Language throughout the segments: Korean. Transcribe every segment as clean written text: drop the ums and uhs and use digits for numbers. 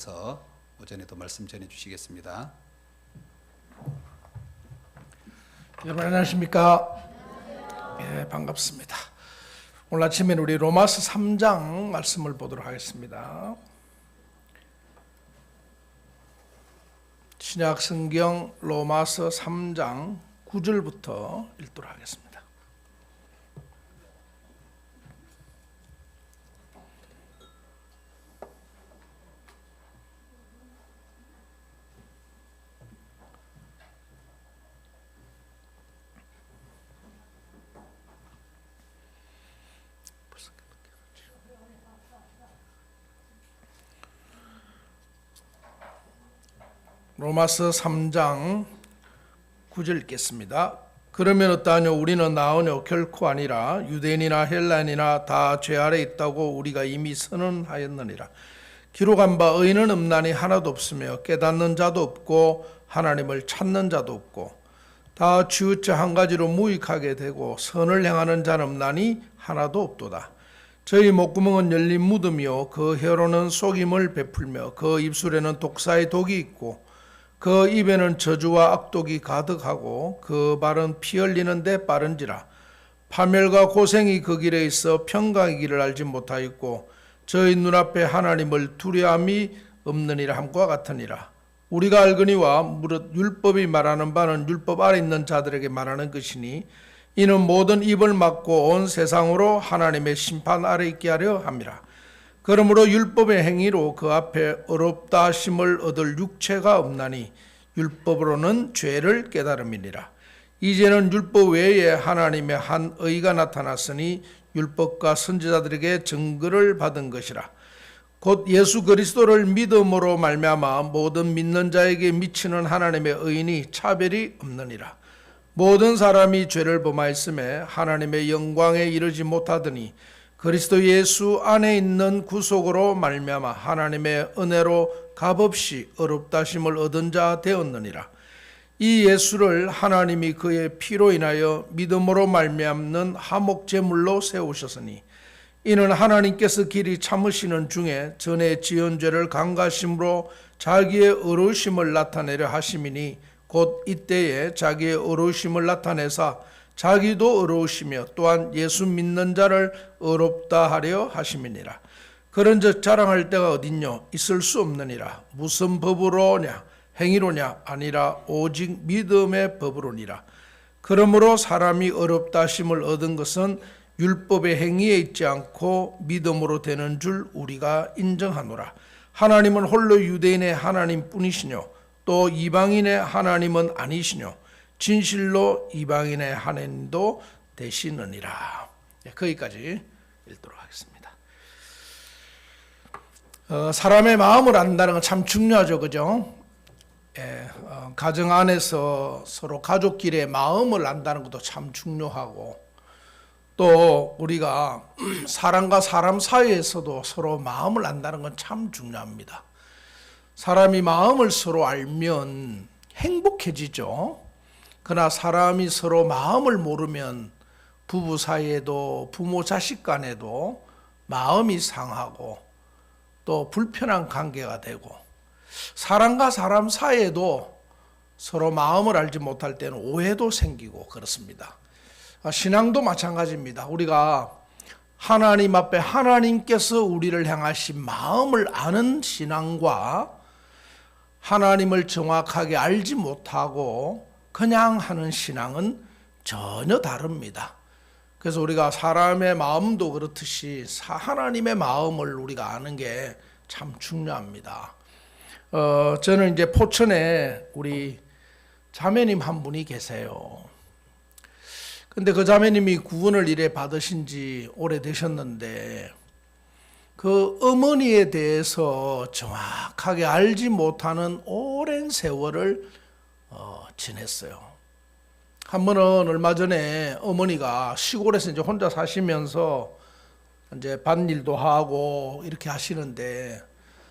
서 오전에도 말씀 전해 주시겠습니다. 여러분 안녕하십니까? 예, 반갑습니다. 오늘 아침에는 우리 로마서 3장 말씀을 보도록 하겠습니다. 신약 성경 로마서 3장 9절부터 읽도록 하겠습니다. 로마서 3장 9절 읽겠습니다. 그러면 어떠하뇨? 우리는 나으뇨? 결코 아니라 유대인이나 헬라인이나 다 죄 아래 있다고 우리가 이미 선언하였느니라. 기록한 바 의인은 없나니 하나도 없으며 깨닫는 자도 없고 하나님을 찾는 자도 없고 다 치우쳐 한 가지로 무익하게 되고 선을 행하는 자는 없나니 하나도 없도다. 저희 목구멍은 열린 무덤이요 그 혀로는 속임을 베풀며 그 입술에는 독사의 독이 있고 그 입에는 저주와 악독이 가득하고 그 발은 피 흘리는데 빠른지라. 파멸과 고생이 그 길에 있어 평강의 길을 알지 못하였고 저희 눈앞에 하나님을 두려움이 없느니라 함과 같으니라. 우리가 알거니와 무릇 율법이 말하는 바는 율법 아래 있는 자들에게 말하는 것이니 이는 모든 입을 막고 온 세상으로 하나님의 심판 아래 있게 하려 함이라. 그러므로 율법의 행위로 그 앞에 어렵다 하심을 얻을 육체가 없나니 율법으로는 죄를 깨달음이니라. 이제는 율법 외에 하나님의 한 의가 나타났으니 율법과 선지자들에게 증거를 받은 것이라. 곧 예수 그리스도를 믿음으로 말미암아 모든 믿는 자에게 미치는 하나님의 의인이 차별이 없느니라. 모든 사람이 죄를 범하였음에 하나님의 영광에 이르지 못하더니 그리스도 예수 안에 있는 구속으로 말미암아 하나님의 은혜로 값없이 어렵다 하심을 얻은 자 되었느니라. 이 예수를 하나님이 그의 피로 인하여 믿음으로 말미암는 화목제물로 세우셨으니 이는 하나님께서 길이 참으시는 중에 전에 지은 죄를 강가심으로 자기의 의로우심을 나타내려 하심이니 곧 이때에 자기의 의로우심을 나타내사 자기도 의로우시며 또한 예수 믿는 자를 의롭다 하려 하심이니라. 그런즉 자랑할 때가 어딨뇨? 있을 수 없느니라. 무슨 법으로냐? 행위로냐? 아니라 오직 믿음의 법으로니라. 그러므로 사람이 의롭다 하심을 얻은 것은 율법의 행위에 있지 않고 믿음으로 되는 줄 우리가 인정하노라. 하나님은 홀로 유대인의 하나님 뿐이시뇨 또 이방인의 하나님은 아니시뇨 진실로 이방인의 하나님도 되시느니라. 거기까지 읽도록 하겠습니다. 사람의 마음을 안다는 건 참 중요하죠, 그죠? 가정 안에서 서로 가족끼리의 마음을 안다는 것도 참 중요하고 또 우리가 사람과 사람 사이에서도 서로 마음을 안다는 건 참 중요합니다. 사람이 마음을 서로 알면 행복해지죠. 그러나 사람이 서로 마음을 모르면 부부 사이에도 부모 자식 간에도 마음이 상하고 또 불편한 관계가 되고 사람과 사람 사이에도 서로 마음을 알지 못할 때는 오해도 생기고 그렇습니다. 신앙도 마찬가지입니다. 우리가 하나님 앞에 하나님께서 우리를 향하신 마음을 아는 신앙과 하나님을 정확하게 알지 못하고 그냥 하는 신앙은 전혀 다릅니다. 그래서 우리가 사람의 마음도 그렇듯이 하나님의 마음을 우리가 아는 게 참 중요합니다. 저는 이제 포천에 우리 자매님 한 분이 계세요. 근데 그 자매님이 구원을 이래 받으신 지 오래되셨는데 그 어머니에 대해서 정확하게 알지 못하는 오랜 세월을 지냈어요. 한 번은 얼마 전에 어머니가 시골에서 이제 혼자 사시면서 이제 밭일도 하고 이렇게 하시는데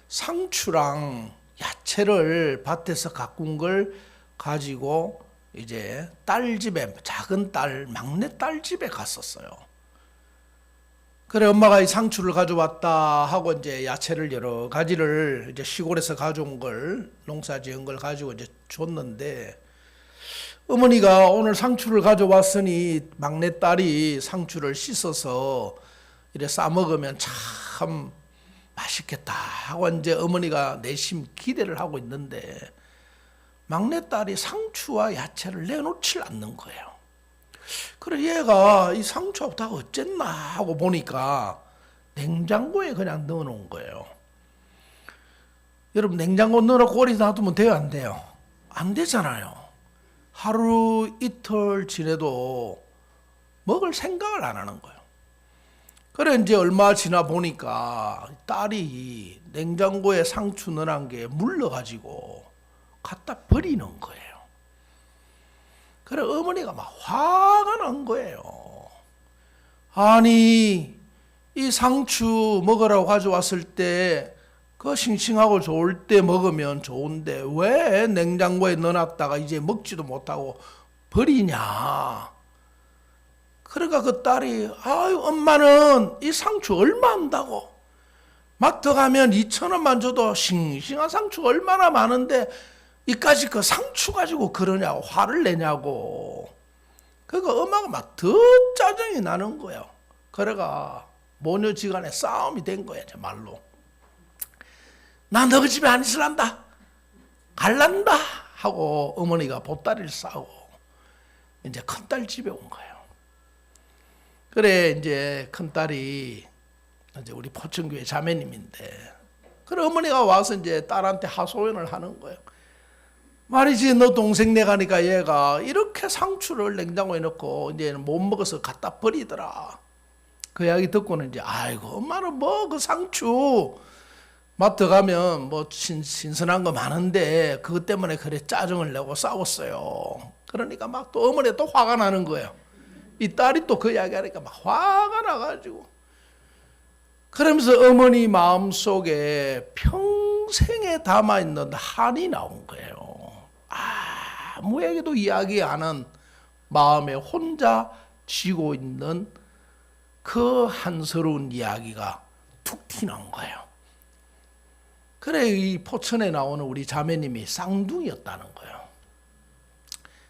상추랑 야채를 밭에서 가꾼 걸 가지고 이제 딸 집에, 작은 딸, 막내 딸 집에 갔었어요. 그래 엄마가 이 상추를 가져왔다 하고 이제 야채를 여러 가지를 이제 시골에서 가져온 걸 농사 지은 걸 가지고 이제 줬는데 어머니가 오늘 상추를 가져왔으니 막내딸이 상추를 씻어서 이래 싸 먹으면 참 맛있겠다 하고 이제 어머니가 내심 기대를 하고 있는데 막내딸이 상추와 야채를 내놓질 않는 거예요. 그래 얘가 이 상추하고 다 어쨌나 하고 보니까 냉장고에 그냥 넣어놓은 거예요. 여러분 냉장고 넣어놓고 오래 놔두면 돼요 안 돼요? 안 되잖아요. 하루 이틀 지내도 먹을 생각을 안 하는 거예요. 그래 이제 얼마 지나 보니까 딸이 냉장고에 상추 넣어놓은 게 물러가지고 갖다 버리는 거예요. 그래 어머니가 막 화가 난 거예요. 아니 이 상추 먹으라고 가져왔을 때 그 싱싱하고 좋을 때 먹으면 좋은데 왜 냉장고에 넣어놨다가 이제 먹지도 못하고 버리냐. 그러니까 그 딸이 아유 엄마는 이 상추 얼마 한다고 마트 가면 2,000원만 줘도 싱싱한 상추 얼마나 많은데 이까지 그 상추 가지고 그러냐고 화를 내냐고. 그러니까 엄마가 막 더 짜증이 나는 거예요. 그래가 모녀지간에 싸움이 된 거예요. 말로. 나 너 집에 안 있으란다. 갈란다. 하고 어머니가 보따리를 싸고 이제 큰딸 집에 온 거예요. 그래 이제 큰딸이 이제 우리 포천교회 자매님인데 그래 어머니가 와서 이제 딸한테 하소연을 하는 거예요. 말이지 너 동생네 가니까 얘가 이렇게 상추를 냉장고에 넣고 이제 못 먹어서 갖다 버리더라. 그 이야기 듣고는 이제 아이고 엄마는 뭐 그 상추 마트 가면 뭐 신선한 거 많은데 그것 때문에 그래 짜증을 내고 싸웠어요. 그러니까 막 또 어머니가 또 화가 나는 거예요. 이 딸이 또 그 이야기 하니까 막 화가 나가지고 그러면서 어머니 마음속에 평생에 담아있는 한이 나온 거예요. 아무에게도 이야기 안 한 마음에 혼자 쥐고 있는 그 한스러운 이야기가 툭 튀는 거예요. 그래 이 포천에 나오는 우리 자매님이 쌍둥이였다는 거예요.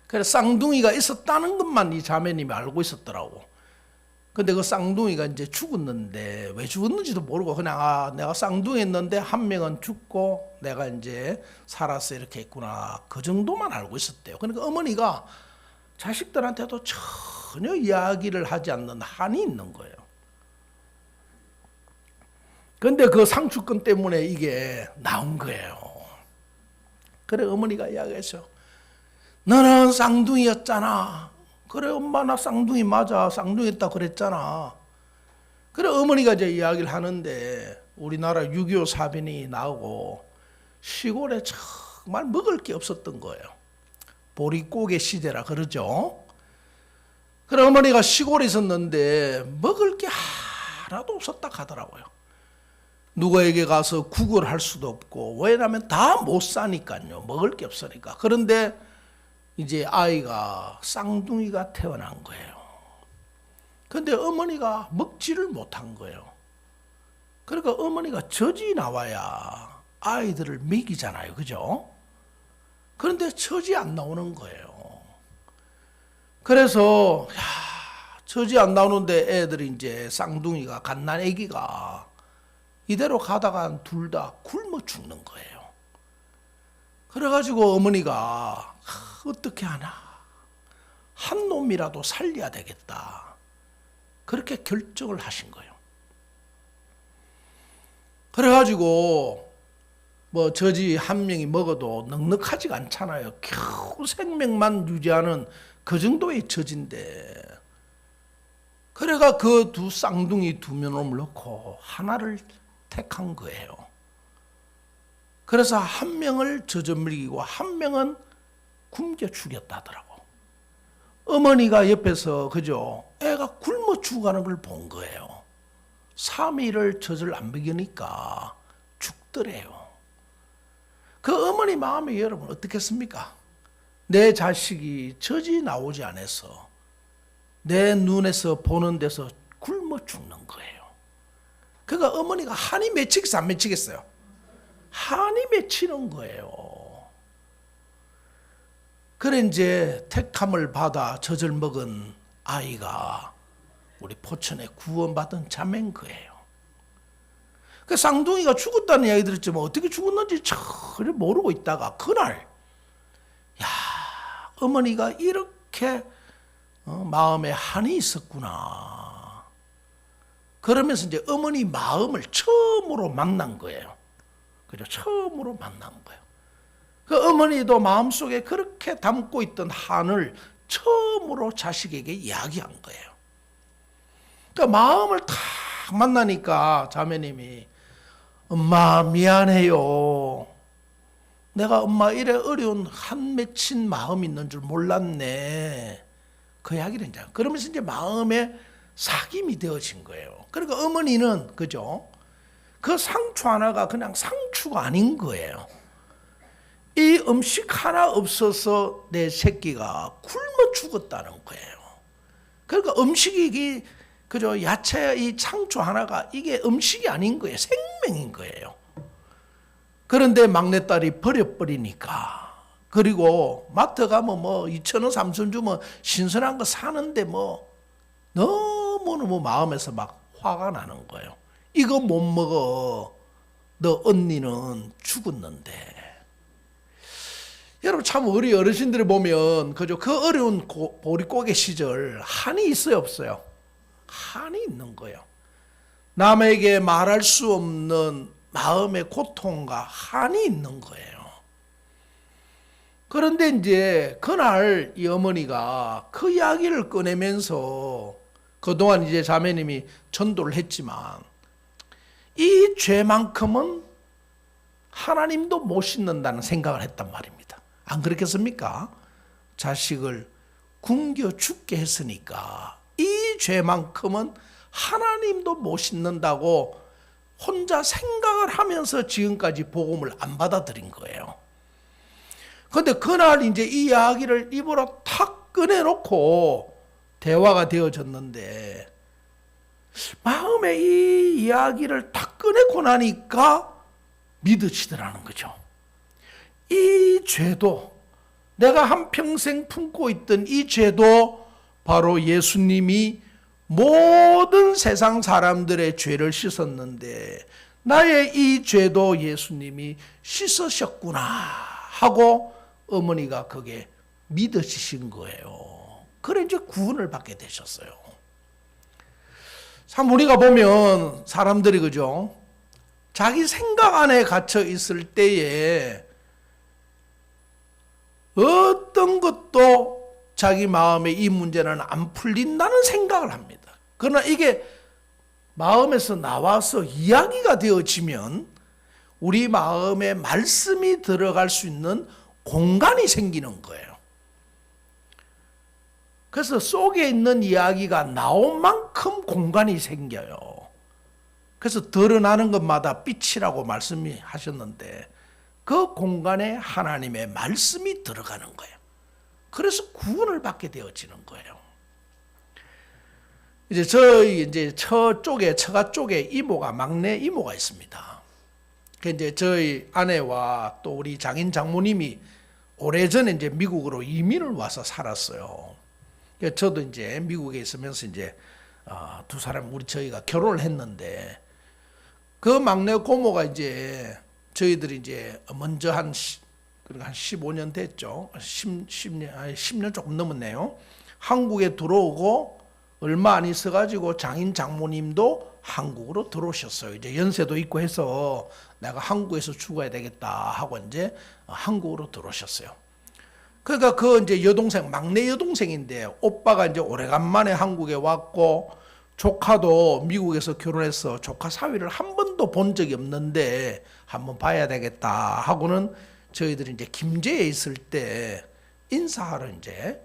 그래 쌍둥이가 있었다는 것만 이 자매님이 알고 있었더라고. 근데 그 쌍둥이가 이제 죽었는데 왜 죽었는지도 모르고 그냥 내가 쌍둥이였는데 한 명은 죽고 내가 이제 살아서 이렇게 했구나 그 정도만 알고 있었대요. 그러니까 어머니가 자식들한테도 전혀 이야기를 하지 않는 한이 있는 거예요. 근데 그 상추권 때문에 이게 나온 거예요. 그래 어머니가 이야기했어요. 너는 쌍둥이였잖아. 그래 엄마 나 쌍둥이 맞아. 쌍둥이였다 그랬잖아. 그래 어머니가 이제 이야기를 하는데 우리나라 6.25 사변이 나오고 시골에 정말 먹을 게 없었던 거예요. 보릿고개 시대라 그러죠. 그래 어머니가 시골에 있었는데 먹을 게 하나도 없었다 하더라고요. 누구에게 가서 구걸할 수도 없고 왜냐하면 다 못 사니까요. 먹을 게 없으니까. 그런데 이제 아이가 쌍둥이가 태어난 거예요. 그런데 어머니가 먹지를 못한 거예요. 그러니까 어머니가 젖이 나와야 아이들을 먹이잖아요. 그죠? 그런데 젖이 안 나오는 거예요. 그래서 젖이 안 나오는데 애들이 이제 쌍둥이가 갓난 애기가 이대로 가다가 둘 다 굶어 죽는 거예요. 그래가지고 어머니가 어떻게 하나 한 놈이라도 살려야 되겠다 그렇게 결정을 하신 거예요. 그래가지고 뭐 저지 한 명이 먹어도 넉넉하지가 않잖아요. 겨우 생명만 유지하는 그 정도의 저지인데 그래가 그 두 쌍둥이 두 놈을 넣고 하나를 택한 거예요. 그래서 한 명을 젖어먹이고 한 명은 굶겨 죽였다더라고. 어머니가 옆에서 그죠? 애가 굶어 죽어가는 걸 본 거예요. 3일을 젖을 안 먹이니까 죽더래요. 그 어머니 마음이 여러분 어떻겠습니까? 내 자식이 젖이 나오지 않아서 내 눈에서 보는 데서 굶어 죽는 거예요. 그러니까 어머니가 한이 맺히겠어 안 맺히겠어요? 한이 맺히는 거예요. 그래 이제 택함을 받아 젖을 먹은 아이가 우리 포천에 구원받은 자매인 거예요. 그 쌍둥이가 죽었다는 이야기 들었지만 어떻게 죽었는지 전혀 모르고 있다가 그날 야 어머니가 이렇게 마음에 한이 있었구나. 그러면서 이제 어머니 마음을 처음으로 만난 거예요. 그죠? 처음으로 만난 거예요. 그 어머니도 마음속에 그렇게 담고 있던 한을 처음으로 자식에게 이야기한 거예요. 그러니까 마음을 탁 만나니까 자매님이 엄마 미안해요. 내가 엄마 이래 어려운 한 맺힌 마음이 있는 줄 몰랐네. 그 이야기를 이제 그러면서 이제 마음에 사귐이 되어진 거예요. 그러니까 어머니는 그죠? 그 상추 하나가 그냥 상추가 아닌 거예요. 이 음식 하나 없어서 내 새끼가 굶어 죽었다는 거예요. 그러니까 음식이 그죠? 야채 이 상추 하나가 이게 음식이 아닌 거예요. 생명인 거예요. 그런데 막내딸이 버려버리니까 그리고 마트 가면 뭐 2,000원 3,000원 주면 신선한 거 사는데 뭐 너무너무 마음에서 막 화가 나는 거예요. 이거 못 먹어. 너 언니는 죽었는데. 여러분 참 우리 어르신들을 보면 그죠? 그 어려운 보릿고개 시절 한이 있어요 없어요? 한이 있는 거예요. 남에게 말할 수 없는 마음의 고통과 한이 있는 거예요. 그런데 이제 그날 이 어머니가 그 이야기를 꺼내면서 그동안 이제 자매님이 전도를 했지만 이 죄만큼은 하나님도 못 씻는다는 생각을 했단 말입니다. 안 그렇겠습니까? 자식을 굶겨 죽게 했으니까 이 죄만큼은 하나님도 못 씻는다고 혼자 생각을 하면서 지금까지 복음을 안 받아들인 거예요. 그런데 그날 이제 이 이야기를 입으로 탁 꺼내놓고 대화가 되어졌는데 마음에 이 이야기를 탁 꺼내고 나니까 믿어지더라는 거죠. 이 죄도 내가 한평생 품고 있던 이 죄도 바로 예수님이 모든 세상 사람들의 죄를 씻었는데 나의 이 죄도 예수님이 씻으셨구나 하고 어머니가 그게 믿어지신 거예요. 그래 이제 구원을 받게 되셨어요. 참 우리가 보면 사람들이 그죠? 자기 생각 안에 갇혀 있을 때에 어떤 것도 자기 마음에 이 문제는 안 풀린다는 생각을 합니다. 그러나 이게 마음에서 나와서 이야기가 되어지면 우리 마음에 말씀이 들어갈 수 있는 공간이 생기는 거예요. 그래서 속에 있는 이야기가 나온 만큼 공간이 생겨요. 그래서 드러나는 것마다 빛이라고 말씀하셨는데 그 공간에 하나님의 말씀이 들어가는 거예요. 그래서 구원을 받게 되어지는 거예요. 이제 저희 처가 쪽에 이모가 막내 이모가 있습니다. 이제 저희 아내와 또 우리 장인 장모님이 오래전에 이제 미국으로 이민을 와서 살았어요. 저도 이제 미국에 있으면서 이제 두 사람 저희가 결혼을 했는데 그 막내 고모가 이제 저희들이 이제 먼저 한 15년 됐죠. 10년 조금 넘었네요. 한국에 들어오고 얼마 안 있어가지고 장인 장모님도 한국으로 들어오셨어요. 이제 연세도 있고 해서 내가 한국에서 죽어야 되겠다 하고 이제 한국으로 들어오셨어요. 그러니까 그 이제 여동생, 막내 여동생인데 오빠가 이제 오래간만에 한국에 왔고 조카도 미국에서 결혼해서 조카 사위를 한 번도 본 적이 없는데 한번 봐야 되겠다 하고는 저희들이 이제 김제에 있을 때 인사하러 이제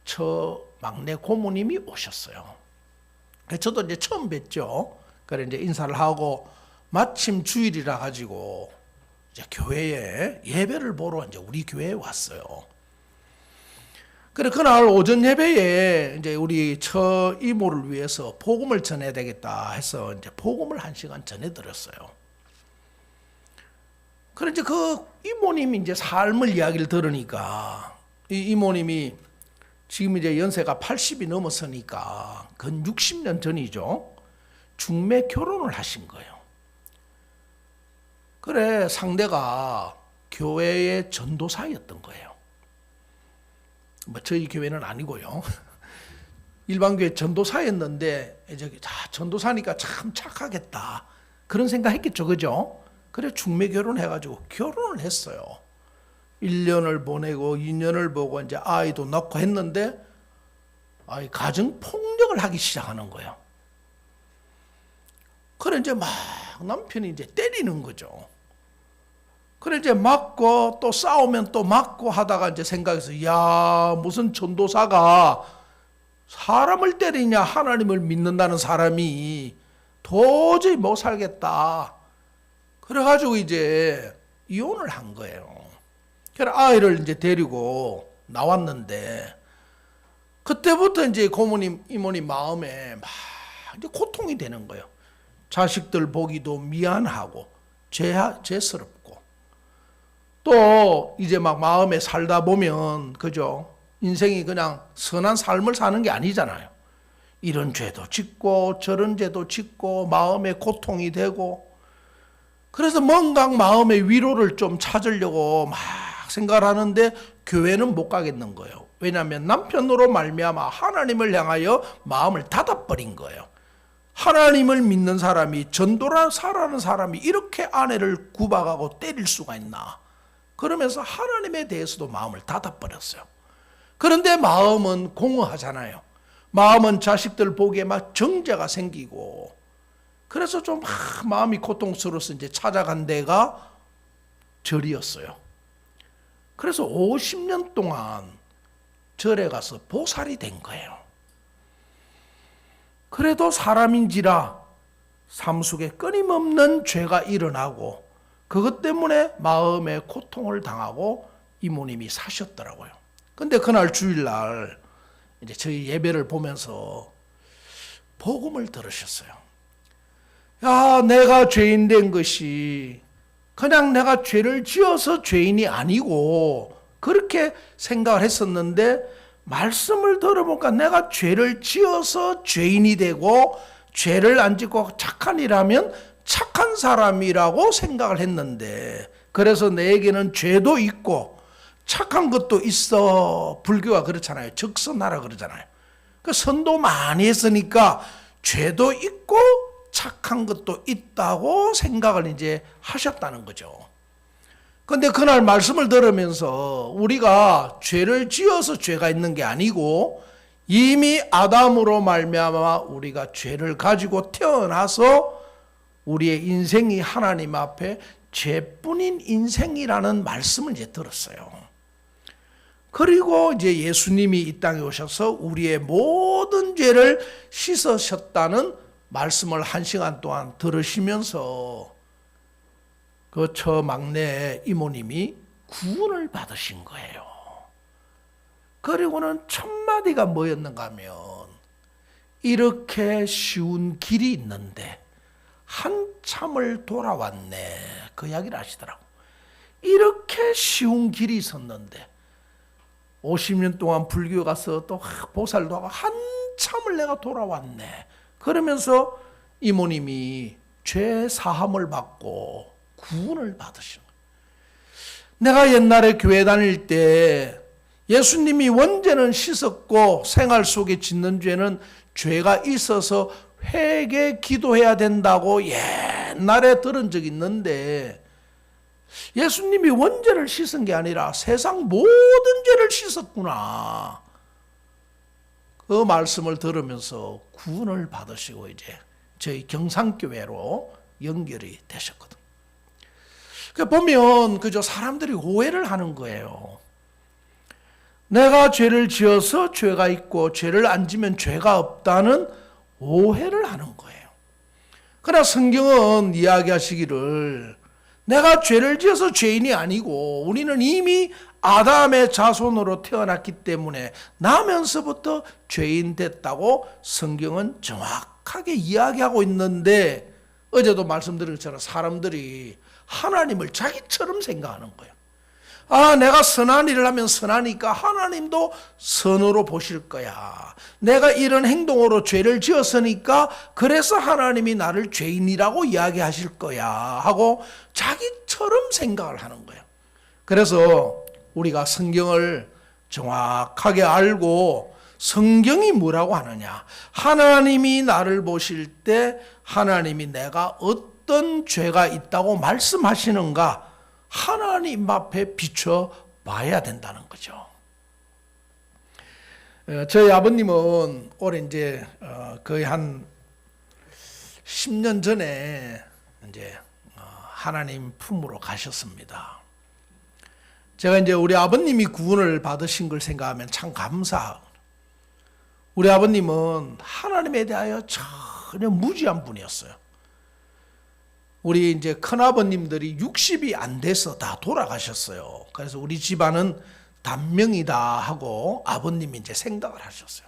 저 막내 고모님이 오셨어요. 저도 이제 처음 뵀죠. 그래 이제 인사를 하고 마침 주일이라 가지고 이제 교회에 예배를 보러 이제 우리 교회에 왔어요. 그래 그날 오전 예배에 이제 우리 처 이모를 위해서 복음을 전해야 되겠다 해서 이제 복음을 1시간 전해 드렸어요. 그래 이제 그 이모님이 이제 삶을 이야기를 들으니까 이 이모님이 지금 이제 연세가 80이 넘었으니까 근 60년 전이죠. 중매 결혼을 하신 거예요. 그래 상대가 교회의 전도사였던 거예요. 뭐 저희 교회는 아니고요. 일반 교회 전도사였는데 이제 전도사니까 참 착하겠다 그런 생각했겠죠, 그죠? 그래 중매 결혼해가지고 결혼을 했어요. 1년을 보내고 2년을 보고 이제 아이도 낳고 했는데 가정 폭력을 하기 시작하는 거예요. 그래 이제 막 남편이 이제 때리는 거죠. 그래 이제 맞고 또 싸우면 또 맞고 하다가 이제 생각해서 야 무슨 전도사가 사람을 때리냐 하나님을 믿는다는 사람이 도저히 못 살겠다. 그래가지고 이제 이혼을 한 거예요. 그래 아이를 이제 데리고 나왔는데 그때부터 이제 고모님 이모님 마음에 막 이제 고통이 되는 거예요. 자식들 보기도 미안하고 죄스럽고 또 이제 막 마음에 살다 보면 그죠? 인생이 그냥 선한 삶을 사는 게 아니잖아요. 이런 죄도 짓고 저런 죄도 짓고 마음에 고통이 되고 그래서 뭔가 마음의 위로를 좀 찾으려고 막 생각을 하는데 교회는 못 가겠는 거예요. 왜냐하면 남편으로 말미암아 하나님을 향하여 마음을 닫아버린 거예요. 하나님을 믿는 사람이 전도라 사라는 사람이 이렇게 아내를 구박하고 때릴 수가 있나. 그러면서 하나님에 대해서도 마음을 닫아버렸어요. 그런데 마음은 공허하잖아요. 마음은 자식들 보기에 막 정죄가 생기고 그래서 좀 마음이 고통스러워서 이제 찾아간 데가 절이었어요. 그래서 50년 동안 절에 가서 보살이 된 거예요. 그래도 사람인지라 삶 속에 끊임없는 죄가 일어나고 그것 때문에 마음의 고통을 당하고 이모님이 사셨더라고요. 근데 그날 주일날 이제 저희 예배를 보면서 복음을 들으셨어요. 야, 내가 죄인 된 것이 그냥 내가 죄를 지어서 죄인이 아니고 그렇게 생각을 했었는데 말씀을 들어보니까 내가 죄를 지어서 죄인이 되고 죄를 안 짓고 착한 일하면 착한 사람이라고 생각을 했는데 그래서 내게는 죄도 있고 착한 것도 있어. 불교가 그렇잖아요. 적선하라 그러잖아요. 그 선도 많이 했으니까 죄도 있고 착한 것도 있다고 생각을 이제 하셨다는 거죠. 근데 그날 말씀을 들으면서 우리가 죄를 지어서 죄가 있는 게 아니고 이미 아담으로 말미암아 우리가 죄를 가지고 태어나서 우리의 인생이 하나님 앞에 죄뿐인 인생이라는 말씀을 이제 들었어요. 그리고 이제 예수님이 이 땅에 오셔서 우리의 모든 죄를 씻으셨다는 말씀을 1시간 동안 들으시면서 그 처 막내 이모님이 구원을 받으신 거예요. 그리고는 첫 마디가 뭐였는가 하면 이렇게 쉬운 길이 있는데 한참을 돌아왔네. 그 이야기를 하시더라고. 이렇게 쉬운 길이 있었는데 50년 동안 불교 가서 또 보살도 하고 한참을 내가 돌아왔네. 그러면서 이모님이 죄 사함을 받고 구원을 받으신 거예요. 내가 옛날에 교회 다닐 때 예수님이 원죄는 씻었고 생활 속에 짓는 죄는 죄가 있어서 회개 기도해야 된다고 옛날에 들은 적이 있는데 예수님이 원죄를 씻은 게 아니라 세상 모든 죄를 씻었구나. 그 말씀을 들으면서 구원을 받으시고 이제 저희 경상교회로 연결이 되셨거든. 그 보면 그저 사람들이 오해를 하는 거예요. 내가 죄를 지어서 죄가 있고 죄를 안 지면 죄가 없다는 오해를 하는 거예요. 그러나 성경은 이야기하시기를 내가 죄를 지어서 죄인이 아니고 우리는 이미 아담의 자손으로 태어났기 때문에 나면서부터 죄인 됐다고 성경은 정확하게 이야기하고 있는데, 어제도 말씀드린 것처럼 사람들이 하나님을 자기처럼 생각하는 거예요. 아, 내가 선한 일을 하면 선하니까 하나님도 선으로 보실 거야. 내가 이런 행동으로 죄를 지었으니까 그래서 하나님이 나를 죄인이라고 이야기하실 거야 하고 자기처럼 생각을 하는 거예요. 그래서 우리가 성경을 정확하게 알고 성경이 뭐라고 하느냐, 하나님이 나를 보실 때 하나님이 내가 어떤 죄가 있다고 말씀하시는가 하나님 앞에 비춰 봐야 된다는 거죠. 저희 아버님은 올해 이제 거의 한 10년 전에 이제 하나님 품으로 가셨습니다. 제가 이제 우리 아버님이 구원을 받으신 걸 생각하면 참 감사하고, 우리 아버님은 하나님에 대하여 전혀 무지한 분이었어요. 우리 이제 큰아버님들이 60이 안 돼서 다 돌아가셨어요. 그래서 우리 집안은 단명이다 하고 아버님이 이제 생각을 하셨어요.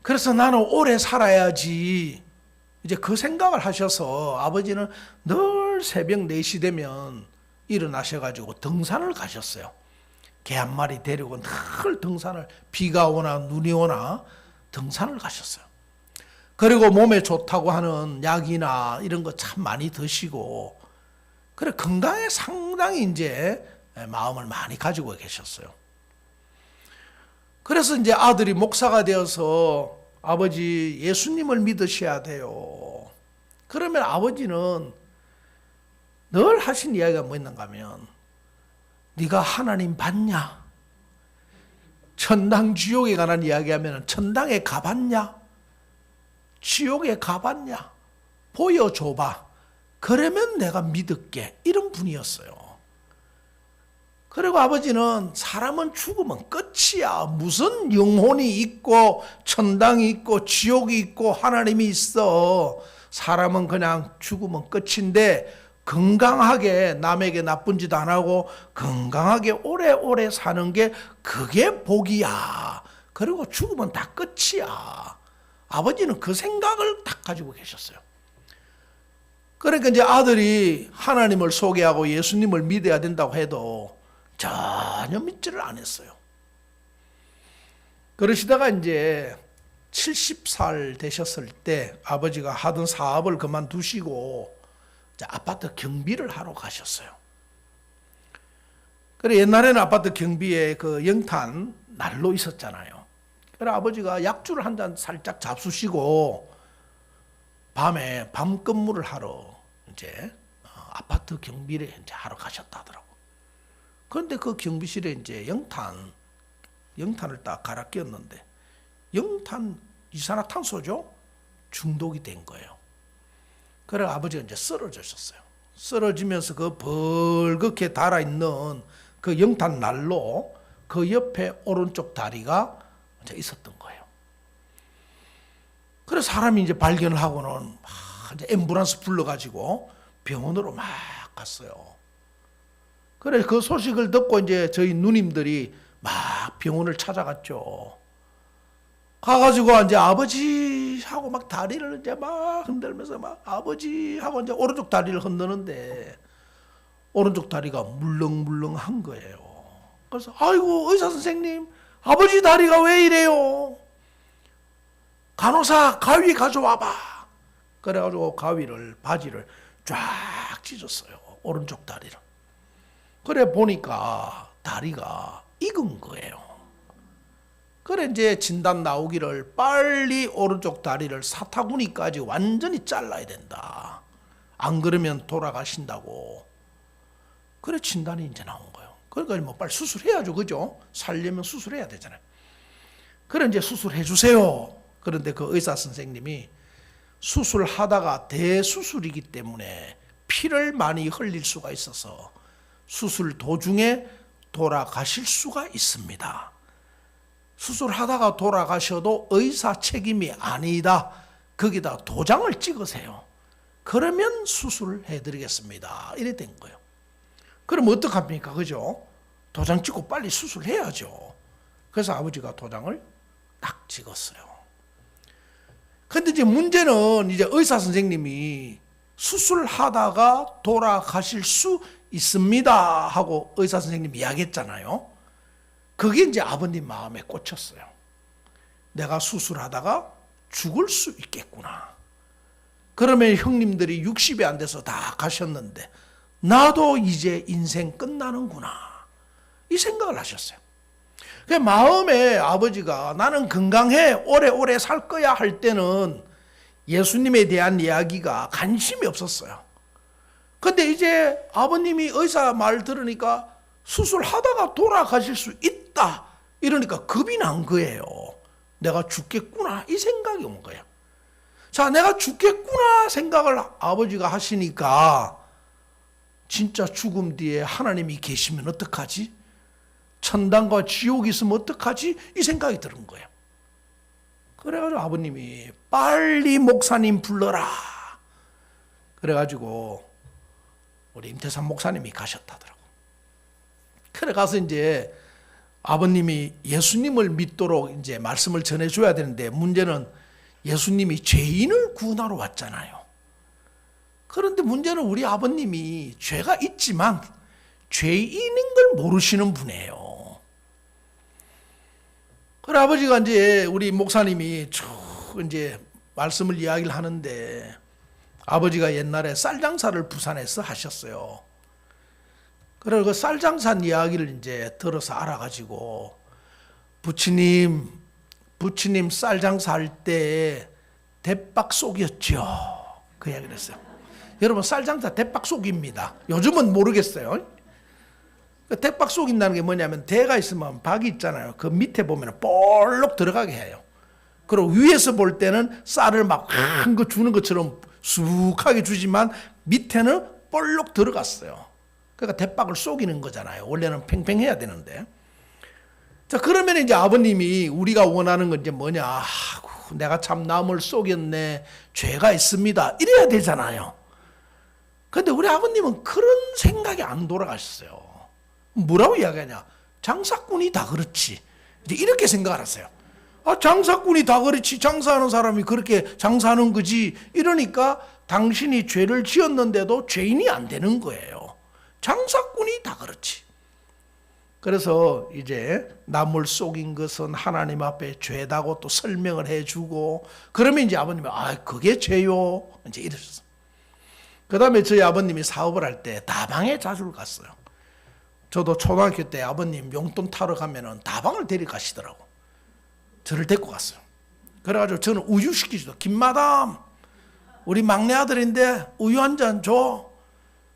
그래서 나는 오래 살아야지 이제 그 생각을 하셔서 아버지는 늘 새벽 4시 되면 일어나셔가지고 등산을 가셨어요. 개 한 마리 데리고 늘 등산을, 비가 오나 눈이 오나 등산을 가셨어요. 그리고 몸에 좋다고 하는 약이나 이런 거 참 많이 드시고, 그래 건강에 상당히 이제 마음을 많이 가지고 계셨어요. 그래서 이제 아들이 목사가 되어서 아버지 예수님을 믿으셔야 돼요. 그러면 아버지는 늘 하신 이야기가 뭐 있는가 하면, 네가 하나님 봤냐? 천당 지옥에 관한 이야기하면 천당에 가봤냐? 지옥에 가봤냐? 보여줘봐. 그러면 내가 믿을게. 이런 분이었어요. 그리고 아버지는 사람은 죽으면 끝이야. 무슨 영혼이 있고 천당이 있고 지옥이 있고 하나님이 있어. 사람은 그냥 죽으면 끝인데 건강하게 남에게 나쁜 짓 안 하고 건강하게 오래오래 사는 게 그게 복이야. 그리고 죽으면 다 끝이야. 아버지는 그 생각을 딱 가지고 계셨어요. 그러니까 이제 아들이 하나님을 소개하고 예수님을 믿어야 된다고 해도 전혀 믿지를 않았어요. 그러시다가 이제 70살 되셨을 때 아버지가 하던 사업을 그만두시고 아파트 경비를 하러 가셨어요. 그래 옛날에는 아파트 경비에 그 영탄 난로 있었잖아요. 그래 아버지가 약주를 한 잔 살짝 잡수시고 밤에 밤 근무를 하러 이제 아파트 경비를 이제 하러 가셨다 하더라고. 그런데 그 경비실에 이제 영탄을 딱 갈아 끼웠는데 영탄 이산화탄소죠? 중독이 된 거예요. 그래 아버지가 이제 쓰러졌었어요. 쓰러지면서 그 벌겋게 달아있는 그 영탄 난로 그 옆에 오른쪽 다리가 이제 있었던 거예요. 그래서 사람이 이제 발견을 하고는 이제 앰뷸런스 불러가지고 병원으로 막 갔어요. 그래 그 소식을 듣고 이제 저희 누님들이 막 병원을 찾아갔죠. 가가지고 이제 아버지 하고 막 다리를 이제 막 흔들면서 막 아버지 하고 이제 오른쪽 다리를 흔드는데 오른쪽 다리가 물렁물렁한 거예요. 그래서 아이고 의사 선생님 아버지 다리가 왜 이래요? 간호사 가위 가져와봐. 그래가지고 가위를 바지를 쫙 찢었어요. 오른쪽 다리를. 그래 보니까 다리가 익은 거예요. 그래 이제 진단 나오기를 빨리 오른쪽 다리를 사타구니까지 완전히 잘라야 된다. 안 그러면 돌아가신다고. 그래 진단이 이제 나온 거예요. 그러니까 뭐 빨리 수술해야죠, 그죠? 살려면 수술해야 되잖아요. 그래 이제 수술해 주세요. 그런데 그 의사 선생님이 수술하다가 대수술이기 때문에 피를 많이 흘릴 수가 있어서 수술 도중에 돌아가실 수가 있습니다. 수술하다가 돌아가셔도 의사 책임이 아니다. 거기다 도장을 찍으세요. 그러면 수술해 드리겠습니다. 이래 된 거예요. 그럼 어떡합니까? 그죠? 도장 찍고 빨리 수술해야죠. 그래서 아버지가 도장을 딱 찍었어요. 근데 이제 문제는 이제 의사 선생님이 수술하다가 돌아가실 수 있습니다 하고 의사 선생님이 이야기했잖아요. 그게 이제 아버님 마음에 꽂혔어요. 내가 수술하다가 죽을 수 있겠구나. 그러면 형님들이 60이 안 돼서 다 가셨는데 나도 이제 인생 끝나는구나. 이 생각을 하셨어요. 그 마음에 아버지가 나는 건강해 오래오래 살 거야 할 때는 예수님에 대한 이야기가 관심이 없었어요. 근데 이제 아버님이 의사 말 들으니까 수술하다가 돌아가실 수 있다 이러니까 겁이 난 거예요. 내가 죽겠구나 이 생각이 온 거예요. 자, 내가 죽겠구나 생각을 아버지가 하시니까 진짜 죽음 뒤에 하나님이 계시면 어떡하지? 천당과 지옥이 있으면 어떡하지? 이 생각이 드는 거예요. 그래가지고 아버님이 빨리 목사님 불러라. 그래가지고 우리 임태산 목사님이 가셨다더라고. 그래 가서 이제 아버님이 예수님을 믿도록 이제 말씀을 전해줘야 되는데 문제는 예수님이 죄인을 구원하러 왔잖아요. 그런데 문제는 우리 아버님이 죄가 있지만 죄인인 걸 모르시는 분이에요. 그래 아버지가 이제 우리 목사님이 쭉 이제 말씀을 이야기를 하는데 아버지가 옛날에 쌀장사를 부산에서 하셨어요. 그래 그 쌀장사 이야기를 이제 들어서 알아가지고 부처님 쌀장사 할 때 대박 속이었죠. 그 이야기를 했어요. 여러분 쌀장사 대박 속입니다. 요즘은 모르겠어요. 대박 속인다는 게 뭐냐면 대가 있으면 박이 있잖아요. 그 밑에 보면 볼록 들어가게 해요. 그리고 위에서 볼 때는 쌀을 막 큰 거 주는 것처럼 쑥하게 주지만 밑에는 볼록 들어갔어요. 그러니까 대박을 속이는 거잖아요. 원래는 팽팽해야 되는데. 자, 그러면 이제 아버님이 우리가 원하는 건 이제 뭐냐. 아이고, 내가 참 남을 속였네. 죄가 있습니다. 이래야 되잖아요. 근데 우리 아버님은 그런 생각이 안 돌아가셨어요. 뭐라고 이야기하냐? 장사꾼이 다 그렇지. 이제 이렇게 생각을 하세요. 아, 장사꾼이 다 그렇지. 장사하는 사람이 그렇게 장사하는 거지. 이러니까 당신이 죄를 지었는데도 죄인이 안 되는 거예요. 장사꾼이 다 그렇지. 그래서 이제 남을 속인 것은 하나님 앞에 죄다고 또 설명을 해주고 그러면 이제 아버님이 그게 죄요. 이제 이러셨어요. 그 다음에 저희 아버님이 사업을 할 때 다방에 자주 갔어요. 저도 초등학교 때 아버님 용돈 타러 가면은 다방을 데려가시더라고. 저를 데리고 갔어요. 그래가지고 저는 우유 시키지도 김마담 우리 막내 아들인데 우유 한 잔 줘.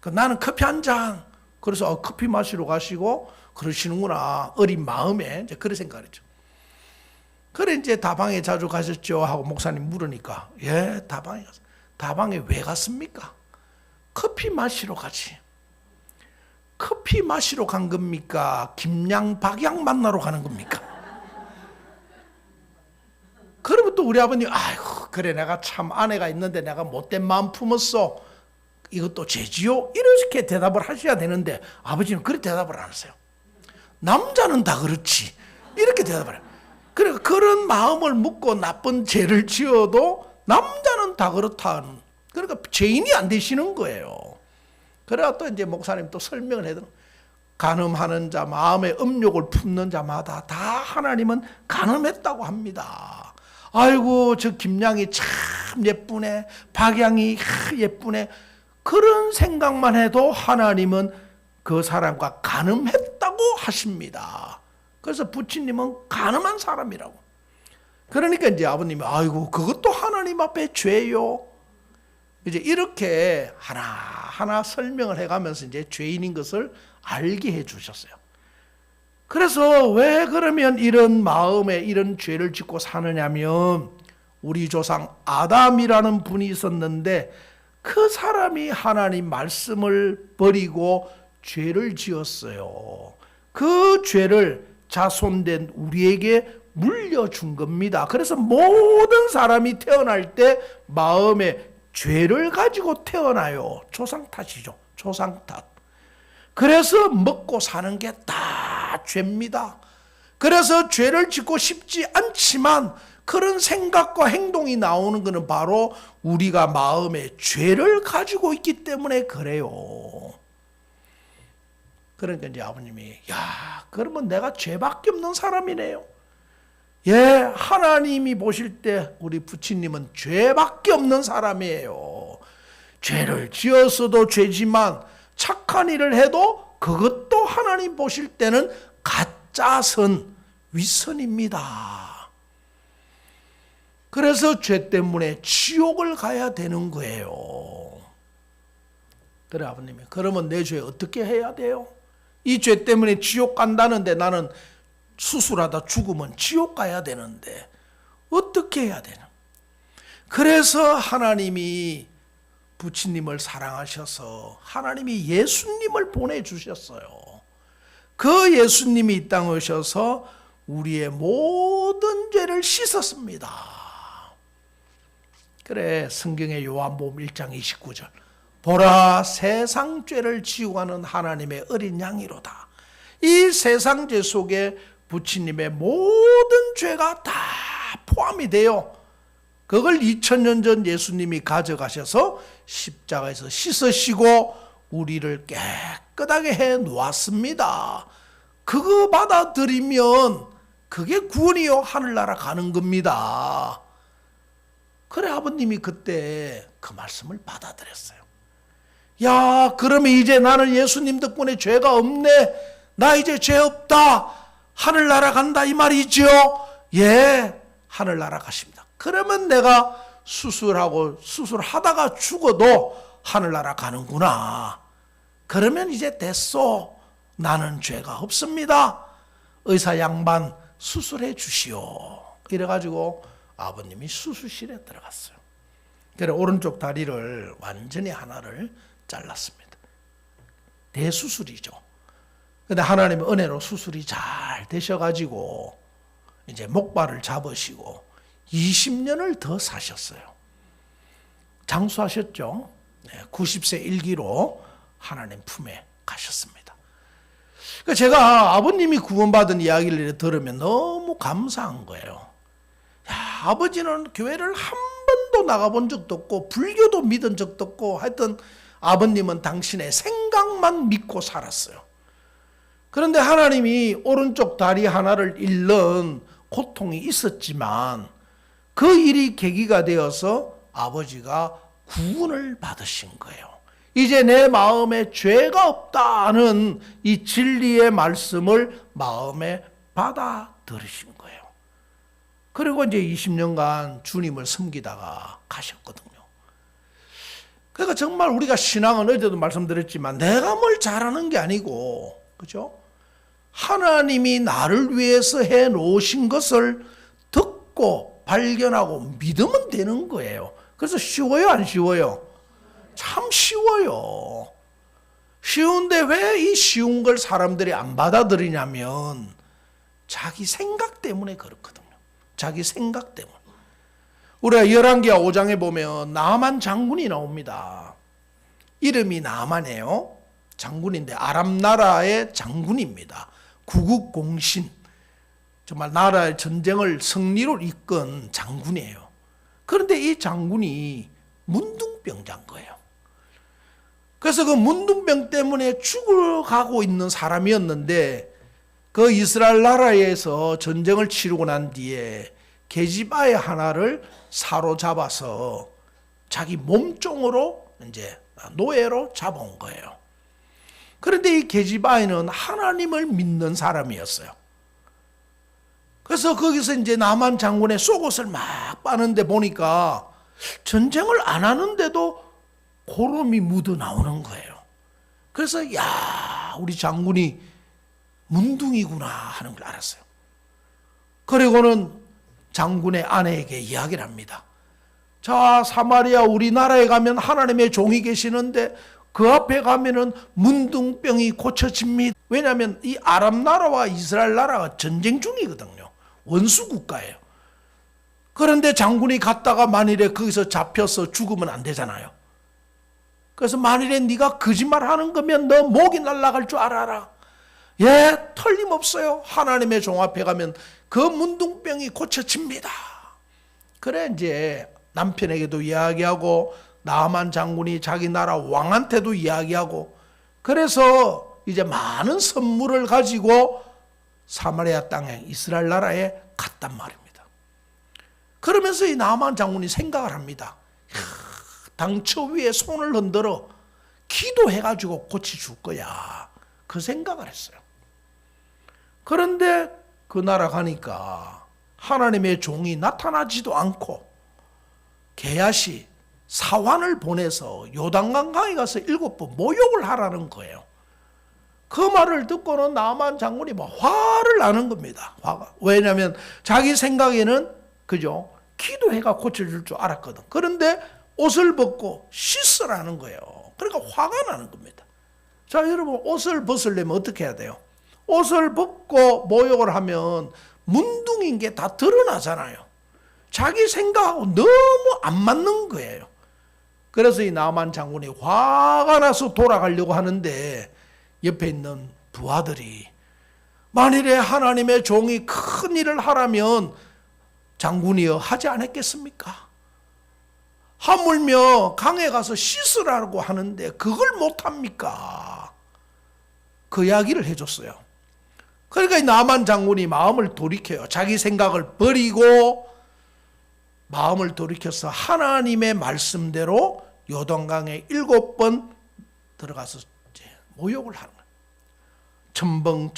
나는 커피 한 잔. 그래서 커피 마시러 가시고 그러시는구나. 어린 마음에 이제 그런 생각을 했죠. 그래 이제 다방에 자주 가셨죠 하고 목사님 물으니까 예 다방에 갔어요. 다방에 왜 갔습니까? 커피 마시러 가지. 커피 마시러 간 겁니까? 김양 박양 만나러 가는 겁니까? 그러면 또 우리 아버님 아이고 그래 내가 참 아내가 있는데 내가 못된 마음 품었어. 이것도 죄지요? 이렇게 대답을 하셔야 되는데 아버지는 그렇게 대답을 안 하세요. 남자는 다 그렇지. 이렇게 대답을 해요. 그러니까 그런 마음을 묻고 나쁜 죄를 지어도 남자는 다 그렇다는 그러니까 죄인이 안 되시는 거예요. 그래가 또 이제 목사님 또 설명을 해도 간음하는 자 마음의 음욕을 품는 자마다 다 하나님은 간음했다고 합니다. 아이고 저 김양이 참 예쁘네. 박양이 예쁘네. 그런 생각만 해도 하나님은 그 사람과 간음했다고 하십니다. 그래서 부처님은 간음한 사람이라고. 그러니까 이제 아버님이 아이고 그것도 하나님 앞에 죄요. 이제 이렇게 하나하나 설명을 해가면서 이제 죄인인 것을 알게 해 주셨어요. 그래서 왜 그러면 이런 마음에 이런 죄를 짓고 사느냐면 우리 조상 아담이라는 분이 있었는데 그 사람이 하나님 말씀을 버리고 죄를 지었어요. 그 죄를 자손된 우리에게 물려준 겁니다. 그래서 모든 사람이 태어날 때 마음에 죄를 가지고 태어나요. 조상 탓이죠. 조상 탓. 그래서 먹고 사는 게 다 죄입니다. 그래서 죄를 짓고 싶지 않지만 그런 생각과 행동이 나오는 것은 바로 우리가 마음에 죄를 가지고 있기 때문에 그래요. 그러니까 이제 아버님이 그러면 내가 죄밖에 없는 사람이네요. 예, 하나님이 보실 때 우리 부친님은 죄밖에 없는 사람이에요. 죄를 지었어도 죄지만 착한 일을 해도 그것도 하나님 보실 때는 가짜선, 윗선입니다. 그래서 죄 때문에 지옥을 가야 되는 거예요. 그래 아버님이 그러면 내 죄 어떻게 해야 돼요? 이 죄 때문에 지옥 간다는데 나는 수술하다 죽으면 지옥 가야 되는데 어떻게 해야 되나? 그래서 하나님이 부친님을 사랑하셔서 하나님이 예수님을 보내주셨어요. 그 예수님이 이 땅에 오셔서 우리의 모든 죄를 씻었습니다. 그래 성경의 요한복음 1장 29절 보라 세상 죄를 지우고 가는 하나님의 어린 양이로다. 이 세상 죄 속에 부친님의 모든 죄가 다 포함이 돼요. 그걸 2000년 전 예수님이 가져가셔서 십자가에서 씻으시고 우리를 깨끗하게 해 놓았습니다. 그거 받아들이면 그게 구원이요 하늘나라 가는 겁니다. 그래 아버님이 그때 그 말씀을 받아들였어요. 야 그러면 이제 나는 예수님 덕분에 죄가 없네. 나 이제 죄 없다. 하늘나라 간다 이 말이죠. 예 하늘나라 가십니다. 그러면 내가 수술하다가 죽어도 하늘나라 가는구나. 그러면 이제 됐소. 나는 죄가 없습니다. 의사 양반 수술해 주시오. 이래가지고 아버님이 수술실에 들어갔어요. 그래 오른쪽 다리를 완전히 하나를 잘랐습니다. 대수술이죠. 근데 하나님의 은혜로 수술이 잘 되셔가지고 이제 목발을 잡으시고 20년을 더 사셨어요. 장수하셨죠. 90세 일기로 하나님 품에 가셨습니다. 그러니까 제가 아버님이 구원받은 이야기를 들으면 너무 감사한 거예요. 야, 아버지는 교회를 한 번도 나가본 적도 없고 불교도 믿은 적도 없고 하여튼 아버님은 당신의 생각만 믿고 살았어요. 그런데 하나님이 오른쪽 다리 하나를 잃는 고통이 있었지만 그 일이 계기가 되어서 아버지가 구원을 받으신 거예요. 이제 내 마음에 죄가 없다는 이 진리의 말씀을 마음에 받아들이신 거예요. 그리고 이제 20년간 주님을 섬기다가 가셨거든요. 그러니까 정말 우리가 신앙은 어제도 말씀드렸지만 내가 뭘 잘하는 게 아니고 그죠? 하나님이 나를 위해서 해 놓으신 것을 듣고 발견하고 믿으면 되는 거예요. 그래서 쉬워요, 안 쉬워요? 참 쉬워요. 쉬운데 왜 이 쉬운 걸 사람들이 안 받아들이냐면 자기 생각 때문에 그렇거든요. 자기 생각 때문에. 우리가 열왕기하 5장에 보면 나만 장군이 나옵니다. 이름이 나만이에요. 장군인데 아람 나라의 장군입니다. 구국공신. 정말 나라의 전쟁을 승리로 이끈 장군이에요. 그런데 이 장군이 문둥병자인 거예요. 그래서 그 문둥병 때문에 죽어가고 있는 사람이었는데 그 이스라엘 나라에서 전쟁을 치르고 난 뒤에 계집아이 하나를 사로잡아서 자기 몸종으로 이제 노예로 잡아온 거예요. 그런데 이 계집아이는 하나님을 믿는 사람이었어요. 그래서 거기서 이제 나만 장군의 속옷을 막 빠는데 보니까 전쟁을 안 하는데도 고름이 묻어 나오는 거예요. 그래서 야 우리 장군이 문둥이구나 하는 걸 알았어요. 그리고는 장군의 아내에게 이야기를 합니다. 자 사마리아 우리나라에 가면 하나님의 종이 계시는데 그 앞에 가면은 문둥병이 고쳐집니다. 왜냐하면 이 아람 나라와 이스라엘 나라가 전쟁 중이거든요. 원수 국가예요. 그런데 장군이 갔다가 만일에 거기서 잡혀서 죽으면 안 되잖아요. 그래서 만일에 네가 거짓말하는 거면 너 목이 날아갈 줄 알아라. 예, 틀림없어요. 하나님의 종 앞에 가면 그 문둥병이 고쳐집니다. 그래 이제 남편에게도 이야기하고 나만 장군이 자기 나라 왕한테도 이야기하고 그래서 이제 많은 선물을 가지고 사마리아 땅에 이스라엘 나라에 갔단 말입니다. 그러면서 이 나만 장군이 생각을 합니다. 당처 위에 손을 흔들어 기도해가지고 고쳐줄 거야. 그 생각을 했어요. 그런데 그 나라 가니까 하나님의 종이 나타나지도 않고 게하시 사환을 보내서 요단강 강에 가서 7번 모욕을 하라는 거예요. 그 말을 듣고는 나만 장군이 막 화를 나는 겁니다. 화가. 왜냐하면 자기 생각에는 그죠? 기도해가 고쳐줄 줄 알았거든. 그런데 옷을 벗고 씻으라는 거예요. 그러니까 화가 나는 겁니다. 자, 여러분 옷을 벗으려면 어떻게 해야 돼요? 옷을 벗고 모욕을 하면 문둥인 게 다 드러나잖아요. 자기 생각하고 너무 안 맞는 거예요. 그래서 이 나만 장군이 화가 나서 돌아가려고 하는데 옆에 있는 부하들이 만일에 하나님의 종이 큰 일을 하라면 장군이여 하지 않았겠습니까? 하물며 강에 가서 씻으라고 하는데 그걸 못합니까? 그 이야기를 해줬어요. 그러니까 이 나만 장군이 마음을 돌이켜요. 자기 생각을 버리고 마음을 돌이켜서 하나님의 말씀대로 요단강에 7번 들어가서 이제 모욕을 하는 거예요. 첨벙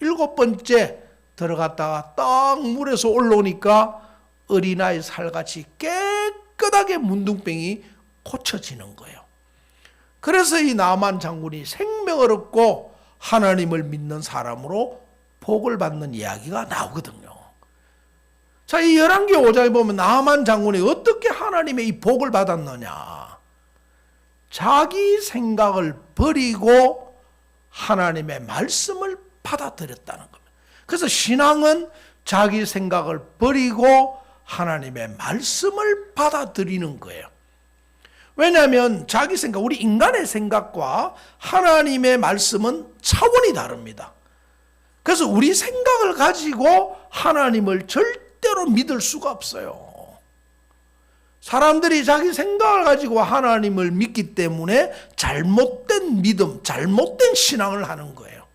7번째 들어갔다가 딱 물에서 올라오니까 어린아이 살같이 깨끗하게 문둥병이 고쳐지는 거예요. 그래서 이 나만 장군이 생명을 얻고 하나님을 믿는 사람으로 복을 받는 이야기가 나오거든요. 자, 이 열왕기 5장에 보면 나만 장군이 어떻게 하나님의 이 복을 받았느냐. 자기 생각을 버리고 하나님의 말씀을 받아들였다는 겁니다. 그래서 신앙은 자기 생각을 버리고 하나님의 말씀을 받아들이는 거예요. 왜냐하면 자기 생각, 우리 인간의 생각과 하나님의 말씀은 차원이 다릅니다. 그래서 우리 생각을 가지고 하나님을 절대로 믿을 수가 없어요. 사람들이 자기 생각을 가지고 하나님을 믿기 때문에 잘못된 믿음, 잘못된 신앙을 하는 거예요.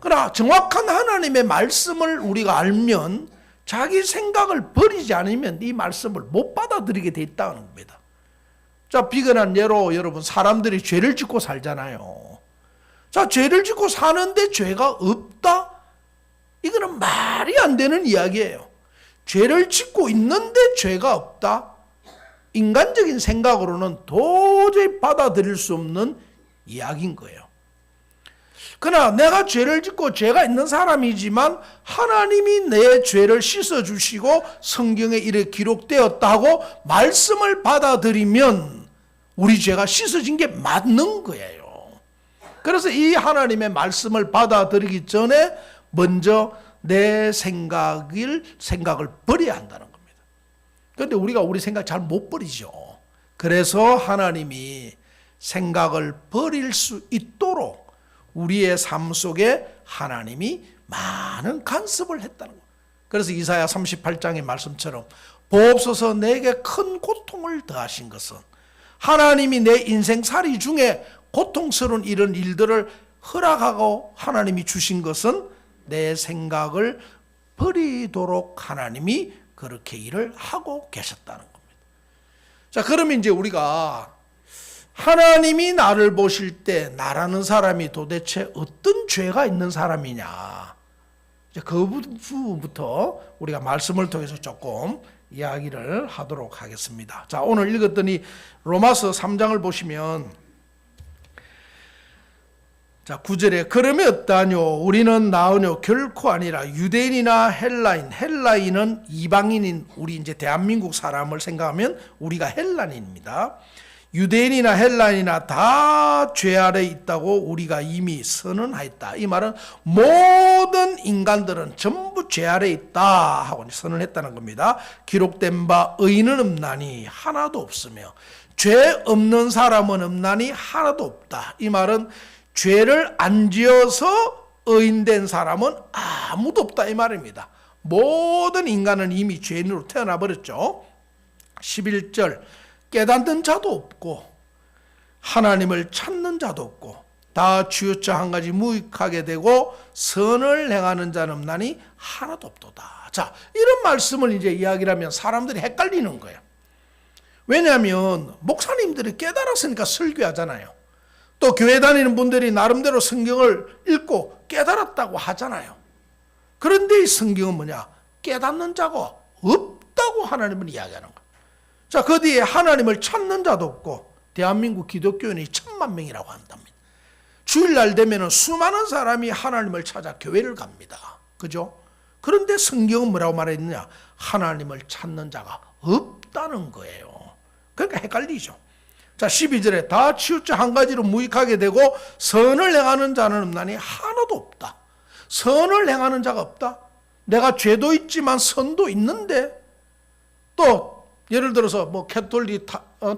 그러나 정확한 하나님의 말씀을 우리가 알면 자기 생각을 버리지 않으면 이 말씀을 못 받아들이게 돼 있다는 겁니다. 자, 비근한 예로 여러분 사람들이 죄를 짓고 살잖아요. 자, 죄를 짓고 사는데 죄가 없다? 이거는 말이 안 되는 이야기예요. 죄를 짓고 있는데 죄가 없다? 인간적인 생각으로는 도저히 받아들일 수 없는 이야기인 거예요. 그러나 내가 죄를 짓고 죄가 있는 사람이지만 하나님이 내 죄를 씻어주시고 성경에 이렇게 기록되었다고 말씀을 받아들이면 우리 죄가 씻어진 게 맞는 거예요. 그래서 이 하나님의 말씀을 받아들이기 전에 먼저 내 생각을 버려야 한다는 겁니다. 그런데 우리가 우리 생각 잘 못 버리죠. 그래서 하나님이 생각을 버릴 수 있도록 우리의 삶 속에 하나님이 많은 간섭을 했다는 거예요. 그래서 이사야 38장의 말씀처럼 보옵소서 내게 큰 고통을 더하신 것은 하나님이 내 인생살이 중에 고통스러운 이런 일들을 허락하고 하나님이 주신 것은 내 생각을 버리도록 하나님이 그렇게 일을 하고 계셨다는 겁니다. 자, 그러면 이제 우리가 하나님이 나를 보실 때 나라는 사람이 도대체 어떤 죄가 있는 사람이냐, 이제 그 부분부터 우리가 말씀을 통해서 조금 이야기를 하도록 하겠습니다. 자, 오늘 읽었던 이 로마서 3장을 보시면 자, 9절에 그러면 어떠하뇨? 우리는 나으뇨? 결코 아니라 유대인이나 헬라인은 이방인인 우리 이제 대한민국 사람을 생각하면 우리가 헬라인입니다. 유대인이나 헬라인이나 다 죄 아래 있다고 우리가 이미 선언하였다. 이 말은 모든 인간들은 전부 죄 아래 있다 하고 선언했다는 겁니다. 기록된 바 의인은 없나니 하나도 없으며 죄 없는 사람은 없나니 하나도 없다. 이 말은 죄를 안 지어서 의인된 사람은 아무도 없다 이 말입니다. 모든 인간은 이미 죄인으로 태어나 버렸죠. 11절 깨닫는 자도 없고 하나님을 찾는 자도 없고 다 치우쳐 한 가지 무익하게 되고 선을 행하는 자는 없나니 하나도 없도다. 자, 이런 말씀을 이제 이야기를 하면 사람들이 헷갈리는 거예요. 왜냐하면 목사님들이 깨달았으니까 설교하잖아요. 또 교회 다니는 분들이 나름대로 성경을 읽고 깨달았다고 하잖아요. 그런데 이 성경은 뭐냐? 깨닫는 자가 없다고 하나님은 이야기하는 거예요. 자, 그 뒤에 하나님을 찾는 자도 없고 대한민국 기독교인이 1000만 명이라고 한답니다. 주일날 되면 수많은 사람이 하나님을 찾아 교회를 갑니다. 그죠? 그런데 성경은 뭐라고 말했느냐? 하나님을 찾는 자가 없다는 거예요. 그러니까 헷갈리죠. 자, 12절에 다 치우쳐 한 가지로 무익하게 되고 선을 행하는 자는 없나니 하나도 없다. 선을 행하는 자가 없다. 내가 죄도 있지만 선도 있는데 또 예를 들어서 뭐 캐톨릭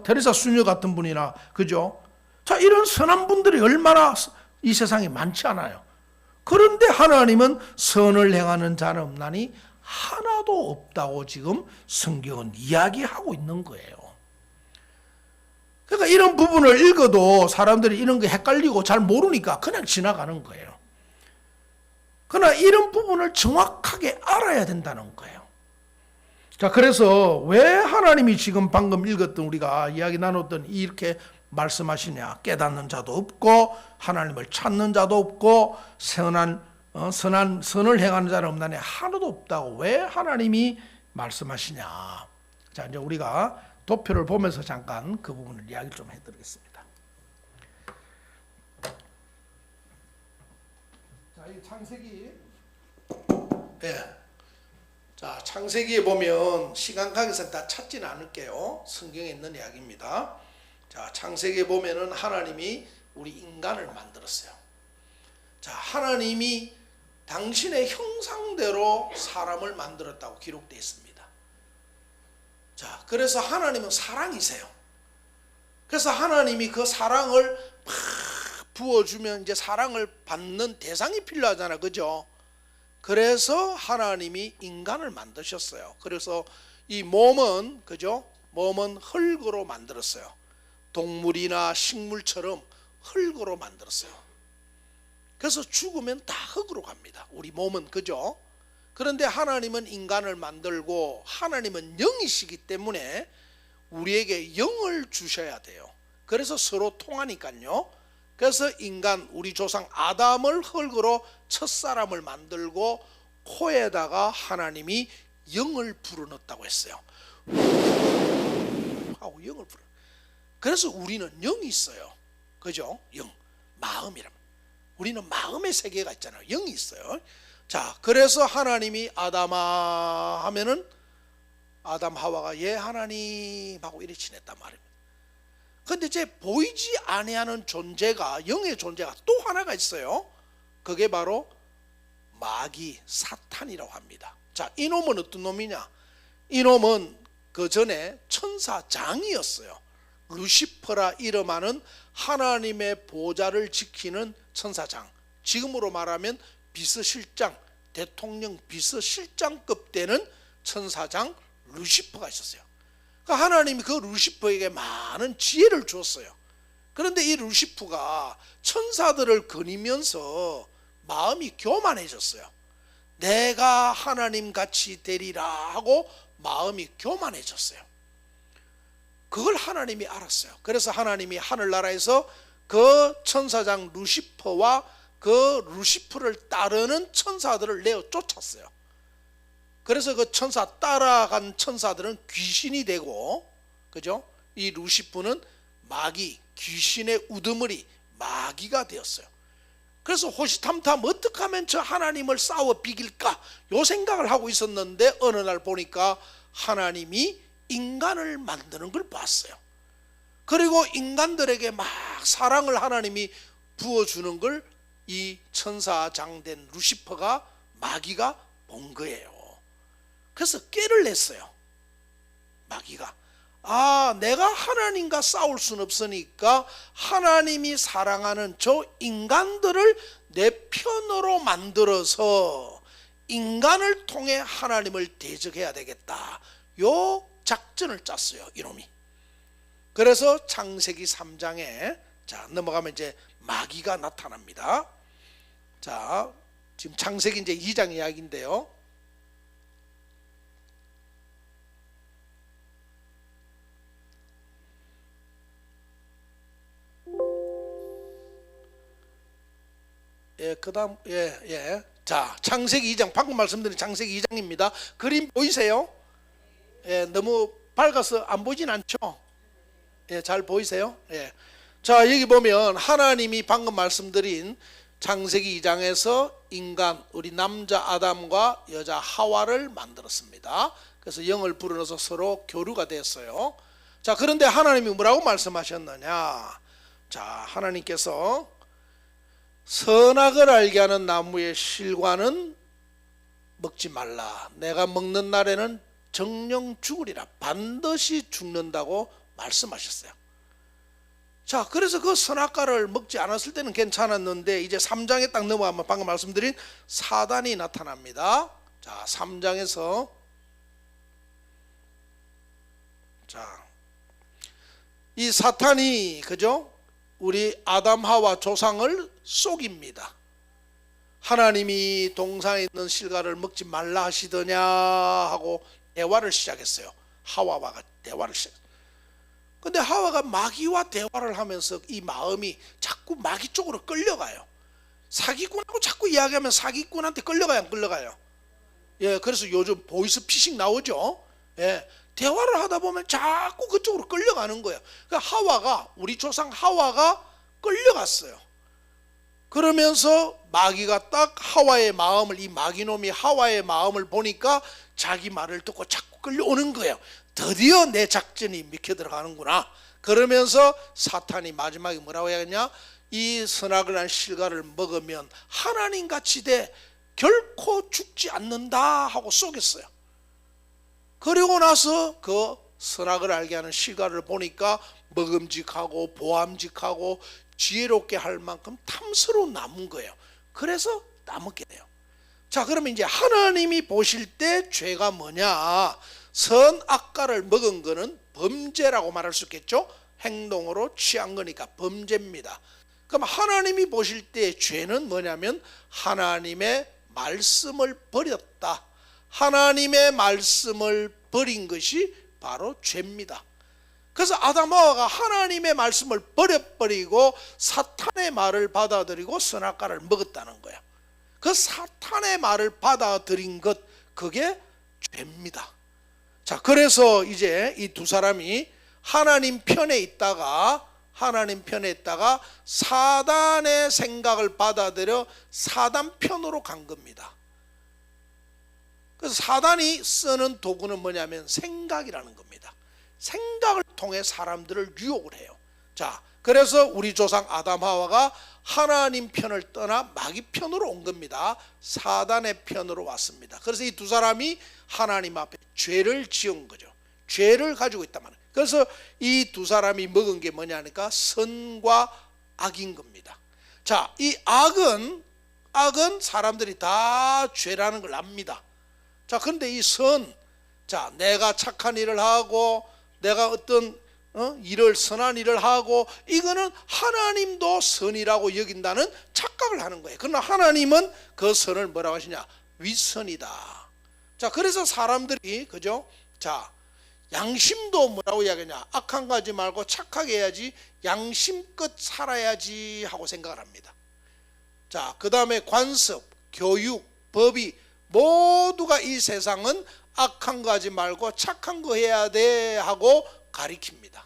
테레사 수녀 같은 분이나 그죠? 자, 이런 선한 분들이 얼마나 이 세상에 많지 않아요. 그런데 하나님은 선을 행하는 자는 없나니 하나도 없다고 지금 성경은 이야기하고 있는 거예요. 그러니까 이런 부분을 읽어도 사람들이 이런 게 헷갈리고 잘 모르니까 그냥 지나가는 거예요. 그러나 이런 부분을 정확하게 알아야 된다는 거예요. 자, 그래서 왜 하나님이 지금 방금 읽었던 우리가 이야기 나눴던 이렇게 말씀하시냐? 깨닫는 자도 없고 하나님을 찾는 자도 없고 선을 행하는 자는 없나니 하나도 없다고 왜 하나님이 말씀하시냐? 자, 이제 우리가 도표를 보면서 잠깐 그 부분을 이야기 좀 해드리겠습니다. 자, 이 창세기, 자, 창세기에 보면 시간 관계상 다 찾지는 않을게요. 성경에 있는 이야기입니다. 자, 창세기에 보면은 하나님이 우리 인간을 만들었어요. 자, 하나님이 당신의 형상대로 사람을 만들었다고 기록되어 있습니다. 자, 그래서 하나님은 사랑이세요. 그래서 하나님이 그 사랑을 막 부어주면 이제 사랑을 받는 대상이 필요하잖아, 그죠? 그래서 하나님이 인간을 만드셨어요. 그래서 이 몸은 그죠? 몸은 흙으로 만들었어요. 동물이나 식물처럼 흙으로 만들었어요. 그래서 죽으면 다 흙으로 갑니다. 우리 몸은 그죠? 그런데 하나님은 인간을 만들고 하나님은 영이시기 때문에 우리에게 영을 주셔야 돼요. 그래서 서로 통하니까요. 그래서 인간 우리 조상 아담을 흙으로 첫사람을 만들고 코에다가 하나님이 영을 불어넣었다고 했어요. 하고 영을 불어. 그래서 우리는 영이 있어요. 그죠? 영, 마음이란. 우리는 마음의 세계가 있잖아요. 영이 있어요. 자, 그래서 하나님이 아담아 하면은 아담 하와가 예 하나님 하고 이렇게 지냈단 말입니다. 근데 이제 보이지 아니하는 존재가 영의 존재가 또 하나가 있어요. 그게 바로 마귀 사탄이라고 합니다. 자, 이놈은 어떤 놈이냐? 이놈은 그 전에 천사장이었어요. 루시퍼라 이름하는 하나님의 보좌를 지키는 천사장. 지금으로 말하면 비서실장, 대통령 비서실장급 되는 천사장 루시퍼가 있었어요. 그러니까 하나님이 그 루시퍼에게 많은 지혜를 주었어요. 그런데 이 루시퍼가 천사들을 거니면서 마음이 교만해졌어요. 내가 하나님 같이 되리라 하고 마음이 교만해졌어요. 그걸 하나님이 알았어요. 그래서 하나님이 하늘나라에서 그 천사장 루시퍼와 그 루시퍼를 따르는 천사들을 내어 쫓았어요. 그래서 그 천사 따라간 천사들은 귀신이 되고, 그죠? 이 루시퍼는 마귀, 귀신의 우두머리, 마귀가 되었어요. 그래서 호시탐탐 어떻게 하면 저 하나님을 싸워 비길까? 요 생각을 하고 있었는데 어느 날 보니까 하나님이 인간을 만드는 걸 봤어요. 그리고 인간들에게 막 사랑을 하나님이 부어주는 걸 이 천사장된 루시퍼가, 마귀가 본 거예요. 그래서 꾀를 냈어요. 마귀가 내가 하나님과 싸울 수는 없으니까 하나님이 사랑하는 저 인간들을 내 편으로 만들어서 인간을 통해 하나님을 대적해야 되겠다. 요 작전을 짰어요, 이놈이. 그래서 창세기 3장에 자 넘어가면 이제 마귀가 나타납니다. 자, 지금 창세기 이제 2장 이야기인데요. 그다음 자, 창세기 2장, 방금 말씀드린 창세기 2장입니다. 그림 보이세요? 너무 밝아서 안 보이진 않죠? 잘 보이세요? 자, 여기 보면 하나님이 방금 말씀드린 창세기 2장에서 인간, 우리 남자 아담과 여자 하와를 만들었습니다. 그래서 영을 불어넣어서 서로 교류가 됐어요. 자, 그런데 하나님이 뭐라고 말씀하셨느냐? 자, 하나님께서 선악을 알게 하는 나무의 실과는 먹지 말라. 내가 먹는 날에는 정령 죽으리라. 반드시 죽는다고 말씀하셨어요. 자, 그래서 그 선악과를 먹지 않았을 때는 괜찮았는데 이제 3장에 딱 넘어가면 방금 말씀드린 사단이 나타납니다. 자, 3장에서 자, 이 사탄이 그죠? 우리 아담 하와 조상을 속입니다. 하나님이 동산에 있는 실과를 먹지 말라 하시더냐 하고 대화를 시작했어요. 하와와 대화를 시작했어요. 근데 하와가 마귀와 대화를 하면서 이 마음이 자꾸 마귀 쪽으로 끌려가요. 사기꾼하고 자꾸 이야기하면 사기꾼한테 끌려가요, 안 끌려가요? 그래서 요즘 보이스피싱 나오죠. 대화를 하다 보면 자꾸 그쪽으로 끌려가는 거예요. 그러니까 하와가, 우리 조상 하와가 끌려갔어요. 그러면서 마귀가 딱 하와의 마음을, 이 마귀놈이 하와의 마음을 보니까 자기 말을 듣고 자꾸 끌려오는 거예요. 드디어 내 작전이 미켜 들어가는구나. 그러면서 사탄이 마지막에 뭐라고 해야겠냐? 이 선악을 한 실과를 먹으면 하나님같이 돼 결코 죽지 않는다 하고 속였어요. 그리고 나서 그 선악을 알게 하는 실과를 보니까 먹음직하고 보암직하고 지혜롭게 할 만큼 탐스러운 나무인 거예요. 그래서 따먹게 돼요. 자, 그러면 이제 하나님이 보실 때 죄가 뭐냐? 선악과를 먹은 거는 범죄라고 말할 수 있겠죠? 행동으로 취한 거니까 범죄입니다. 그럼 하나님이 보실 때 죄는 뭐냐면 하나님의 말씀을 버렸다. 하나님의 말씀을 버린 것이 바로 죄입니다. 그래서 아담 하와가 하나님의 말씀을 버려버리고 사탄의 말을 받아들이고 선악과를 먹었다는 거예요. 그 사탄의 말을 받아들인 것, 그게 죄입니다. 자, 그래서 이제 이 두 사람이 하나님 편에 있다가 사단의 생각을 받아들여 사단 편으로 간 겁니다. 그래서 사단이 쓰는 도구는 뭐냐면 생각이라는 겁니다. 생각을 통해 사람들을 유혹을 해요. 자, 그래서 우리 조상 아담 하와가 하나님 편을 떠나 마귀 편으로 온 겁니다. 사단의 편으로 왔습니다. 그래서 이 두 사람이 하나님 앞에 죄를 지은 거죠. 죄를 가지고 있단 말이에요. 그래서 이 두 사람이 먹은 게 뭐냐니까 선과 악인 겁니다. 자, 이 악은 사람들이 다 죄라는 걸 압니다. 자, 그런데 이 선, 자, 내가 착한 일을 하고 내가 어떤 선한 일을 하고, 이거는 하나님도 선이라고 여긴다는 착각을 하는 거예요. 그러나 하나님은 그 선을 뭐라고 하시냐? 윗선이다. 자, 그래서 사람들이 그죠? 자, 양심도 뭐라고 이야기하냐? 악한 거 하지 말고 착하게 해야지, 양심껏 살아야지 하고 생각을 합니다. 자, 그 다음에 관습, 교육, 법이 모두가 이 세상은 악한 거 하지 말고 착한 거 해야 돼 하고 가리킵니다.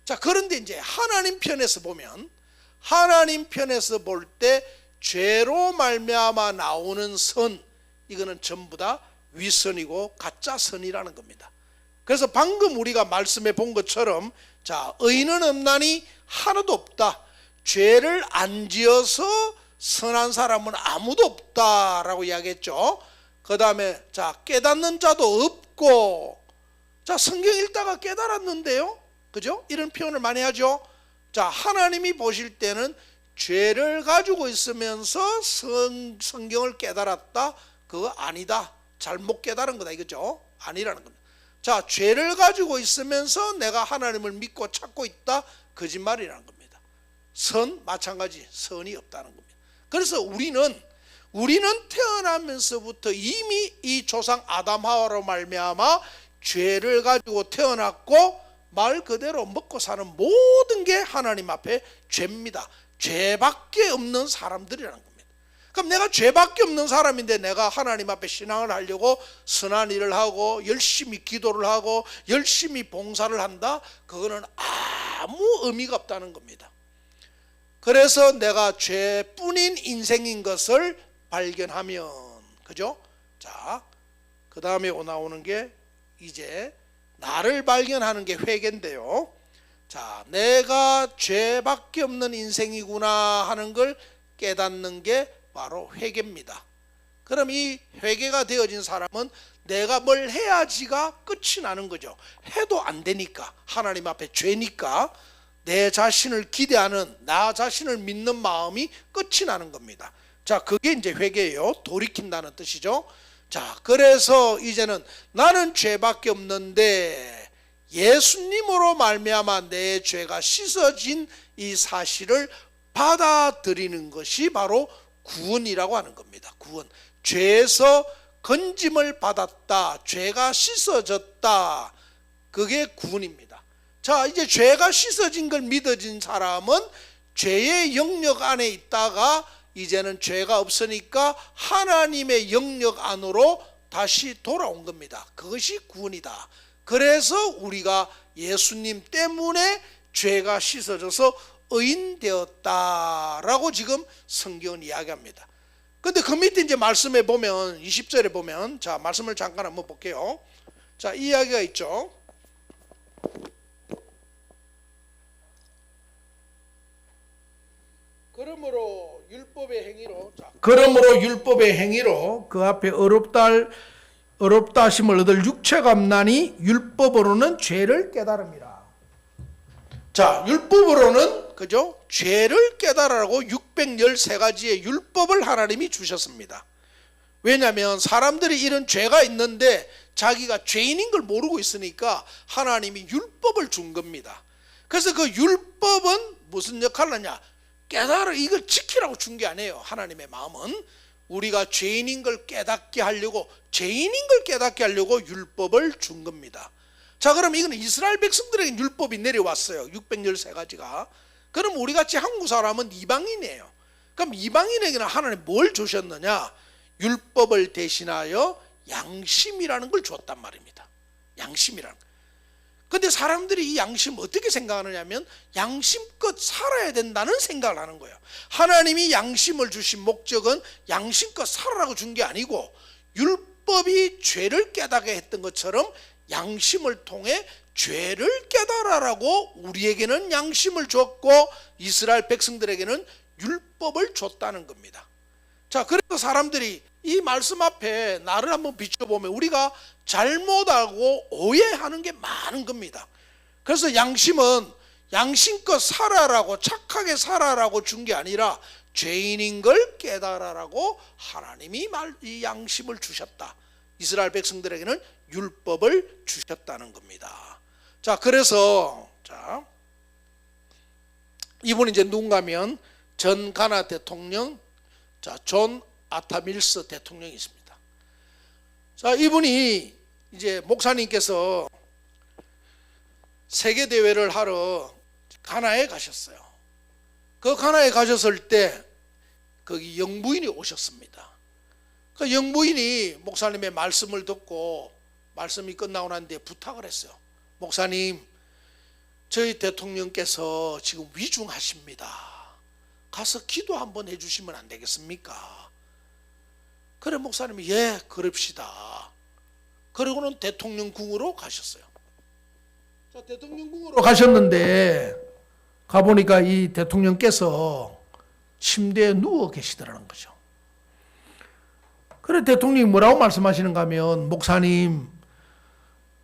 자, 그런데 이제 하나님 편에서 보면, 하나님 편에서 볼 때 죄로 말미암아 나오는 선, 이거는 전부 다 윗선이고 가짜 선이라는 겁니다. 그래서 방금 우리가 말씀해 본 것처럼 자, 의인은 없나니 하나도 없다. 죄를 안 지어서 선한 사람은 아무도 없다라고 이야기했죠. 그 다음에 자, 깨닫는 자도 없고, 자, 성경 읽다가 깨달았는데요, 그죠? 이런 표현을 많이 하죠. 자, 하나님이 보실 때는 죄를 가지고 있으면서 성경을 깨달았다, 그거 아니다, 잘못 깨달은 거다 이거죠. 아니라는 겁니다. 자, 죄를 가지고 있으면서 내가 하나님을 믿고 찾고 있다, 거짓말이라는 겁니다. 마찬가지 선이 없다는 겁니다. 그래서 우리는 태어나면서부터 이미 이 조상 아담 하와로 말미암아 죄를 가지고 태어났고, 말 그대로 먹고 사는 모든 게 하나님 앞에 죄입니다. 죄밖에 없는 사람들이라는 겁니다. 그럼 내가 죄밖에 없는 사람인데 내가 하나님 앞에 신앙을 하려고 선한 일을 하고 열심히 기도를 하고 열심히 봉사를 한다? 그거는 아무 의미가 없다는 겁니다. 그래서 내가 죄뿐인 인생인 것을 발견하면, 그죠? 자, 그 다음에 나오는 게 이제 나를 발견하는 게 회개인데요. 자, 내가 죄밖에 없는 인생이구나 하는 걸 깨닫는 게 바로 회개입니다. 그럼 이 회개가 되어진 사람은 내가 뭘 해야지가 끝이 나는 거죠. 해도 안 되니까, 하나님 앞에 죄니까 내 자신을 기대하는, 나 자신을 믿는 마음이 끝이 나는 겁니다. 자, 그게 이제 회개예요. 돌이킨다는 뜻이죠. 자, 그래서 이제는 나는 죄밖에 없는데 예수님으로 말미암아 내 죄가 씻어진 이 사실을 받아들이는 것이 바로 구원이라고 하는 겁니다. 구원. 죄에서 건짐을 받았다, 죄가 씻어졌다, 그게 구원입니다. 자, 이제 죄가 씻어진 걸 믿어진 사람은 죄의 영역 안에 있다가 이제는 죄가 없으니까 하나님의 영역 안으로 다시 돌아온 겁니다. 그것이 구원이다. 그래서 우리가 예수님 때문에 죄가 씻어져서 의인 되었다라고 지금 성경은 이야기합니다. 근데 그 밑에 이제 말씀에 보면 20절에 보면, 자, 말씀을 잠깐 한번 볼게요. 자, 이 이야기가 있죠. 그러므로 율법의 행위로 그 앞에 어렵다 하심을 얻을 육체가 없나니 율법으로는 죄를 깨달음이라. 자, 율법으로는, 그죠? 죄를 깨달으라고 613가지의 율법을 하나님이 주셨습니다. 왜냐하면 사람들이 이런 죄가 있는데 자기가 죄인인 걸 모르고 있으니까 하나님이 율법을 준 겁니다. 그래서 그 율법은 무슨 역할을 하냐? 깨달아, 이걸 지키라고 준 게 아니에요. 하나님의 마음은 우리가 죄인인 걸 깨닫게 하려고, 죄인인 걸 깨닫게 하려고 율법을 준 겁니다. 자, 그럼 이거는 이스라엘 백성들에게 율법이 내려왔어요. 613가지가. 그럼 우리같이 한국 사람은 이방인이에요. 그럼 이방인에게는 하나님 뭘 주셨느냐? 율법을 대신하여 양심이라는 걸 줬단 말입니다. 양심이라는 거. 근데 사람들이 이 양심 어떻게 생각하느냐면 양심껏 살아야 된다는 생각을 하는 거예요. 하나님이 양심을 주신 목적은 양심껏 살아라고 준 게 아니고, 율법이 죄를 깨닫게 했던 것처럼 양심을 통해 죄를 깨달아라고 우리에게는 양심을 줬고 이스라엘 백성들에게는 율법을 줬다는 겁니다. 자, 그래서 사람들이 이 말씀 앞에 나를 한번 비춰보면 우리가 잘못하고 오해하는 게 많은 겁니다. 그래서 양심은 양심껏 살아라고, 착하게 살아라고 준 게 아니라 죄인인 걸 깨달아라고 하나님이 이 양심을 주셨다. 이스라엘 백성들에게는 율법을 주셨다는 겁니다. 자, 그래서 자, 이분이 이제 누군가면 전 가나 대통령, 자, 존 아타밀스 대통령이 있습니다. 자, 이분이 이제 목사님께서 세계 대회를 하러 가나에 가셨어요. 그 가나에 가셨을 때 거기 영부인이 오셨습니다. 그 영부인이 목사님의 말씀을 듣고 말씀이 끝나고 난 뒤에 부탁을 했어요. 목사님, 저희 대통령께서 지금 위중하십니다. 가서 기도 한번 해주시면 안 되겠습니까? 그래 목사님이 예 그럽시다. 그러고는 대통령 궁으로 가셨어요. 대통령궁으로 가셨는데 가보니까 이 대통령께서 침대에 누워 계시더라는 거죠. 그래 대통령이 뭐라고 말씀하시는가 하면, 목사님,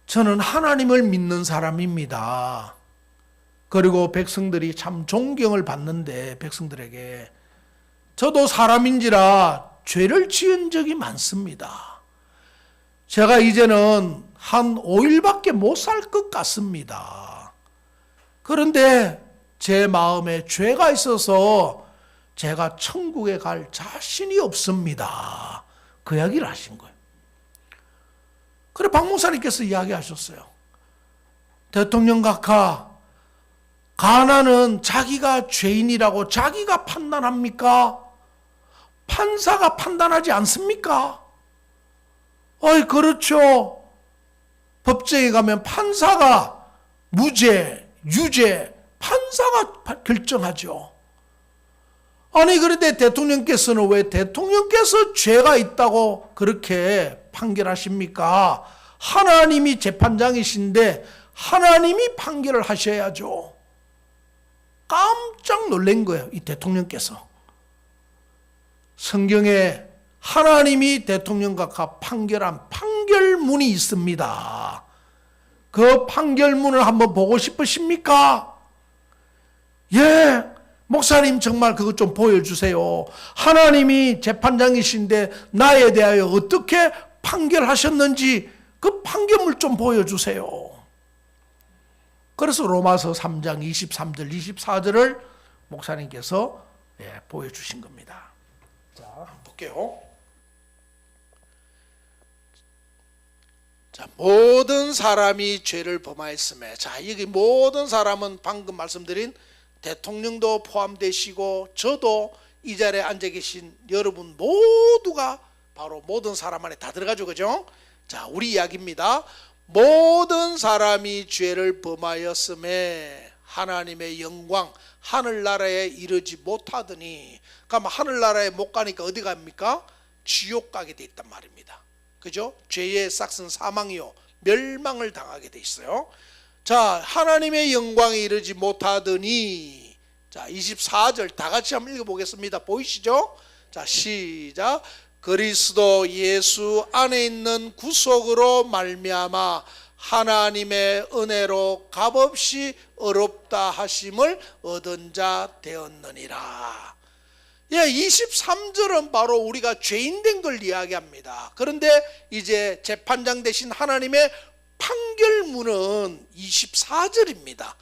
저는 하나님을 믿는 사람입니다. 그리고 백성들이 참 존경을 받는데 백성들에게 저도 사람인지라 죄를 지은 적이 많습니다. 제가 이제는 한 5일밖에 못 살 것 같습니다. 그런데 제 마음에 죄가 있어서 제가 천국에 갈 자신이 없습니다. 그 이야기를 하신 거예요. 그래 박 목사님께서 이야기하셨어요. 대통령 각하, 가나는 자기가 죄인이라고 자기가 판단합니까? 판사가 판단하지 않습니까? 어이, 그렇죠. 법정에 가면 판사가 무죄, 유죄, 판사가 결정하죠. 아니, 그런데 대통령께서는 왜 대통령께서 죄가 있다고 그렇게 판결하십니까? 하나님이 재판장이신데 하나님이 판결을 하셔야죠. 깜짝 놀란 거예요, 이 대통령께서. 성경에 하나님이 대통령 각하 판결한 판결문이 있습니다. 그 판결문을 한번 보고 싶으십니까? 예, 목사님 정말 그것 좀 보여주세요. 하나님이 재판장이신데 나에 대하여 어떻게 판결하셨는지 그 판결문 좀 보여주세요. 그래서 로마서 3장 23절 24절을 목사님께서 보여주신 겁니다. 자, 볼게요. 자, 모든 사람이 죄를 범하였음에, 자, 여기 모든 사람은 방금 말씀드린 대통령도 포함되시고 저도 이 자리에 앉아 계신 여러분 모두가 바로 모든 사람 안에 다 들어가죠, 그죠? 자, 우리 이야기입니다. 모든 사람이 죄를 범하였음에 하나님의 영광 하늘나라에 이르지 못하더니, 그럼 하늘나라에 못 가니까 어디 갑니까? 지옥 가게 돼 있단 말입니다. 그죠? 죄의 싹은 사망이요 멸망을 당하게 돼 있어요. 자, 하나님의 영광에 이르지 못하더니, 자 24절 다 같이 한번 읽어보겠습니다. 보이시죠? 자, 시작. 그리스도 예수 안에 있는 구속으로 말미암아 하나님의 은혜로 값없이 어렵다 하심을 얻은 자 되었느니라. 예, 23절은 바로 우리가 죄인 된 걸 이야기합니다. 그런데 이제 재판장 되신 하나님의 판결문은 24절입니다.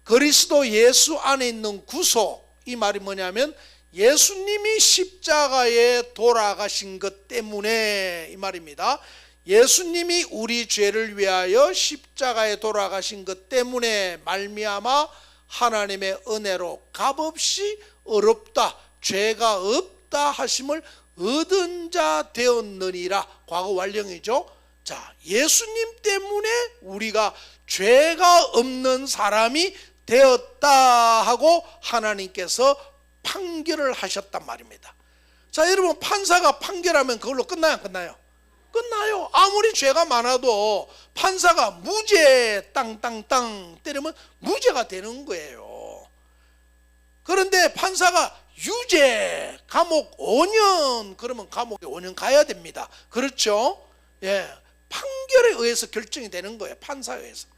그리스도 예수 안에 있는 구속, 이 말이 뭐냐면 예수님이 십자가에 돌아가신 것 때문에, 이 말입니다. 예수님이 우리 죄를 위하여 십자가에 돌아가신 것 때문에 말미암아 하나님의 은혜로 값없이 어렵다, 죄가 없다 하심을 얻은 자 되었느니라. 과거 완령이죠. 자, 예수님 때문에 우리가 죄가 없는 사람이 되었다 하고 하나님께서 판결을 하셨단 말입니다. 자, 여러분, 판사가 판결하면 그걸로 끝나요, 안 끝나요? 끝나요. 아무리 죄가 많아도 판사가 무죄 땅땅땅 때리면 무죄가 되는 거예요. 그런데 판사가 유죄, 감옥 5년, 그러면 감옥에 5년 가야 됩니다. 그렇죠? 예, 판결에 의해서 결정이 되는 거예요, 판사에 의해서.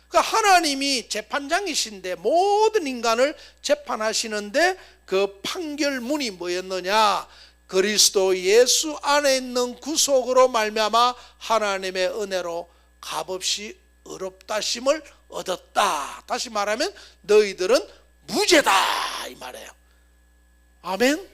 그러니까 하나님이 재판장이신데 모든 인간을 재판하시는데 그 판결문이 뭐였느냐? 그리스도 예수 안에 있는 구속으로 말미암아 하나님의 은혜로 값없이 의롭다심을 얻었다. 다시 말하면 너희들은 무죄다, 이 말이에요. 아멘.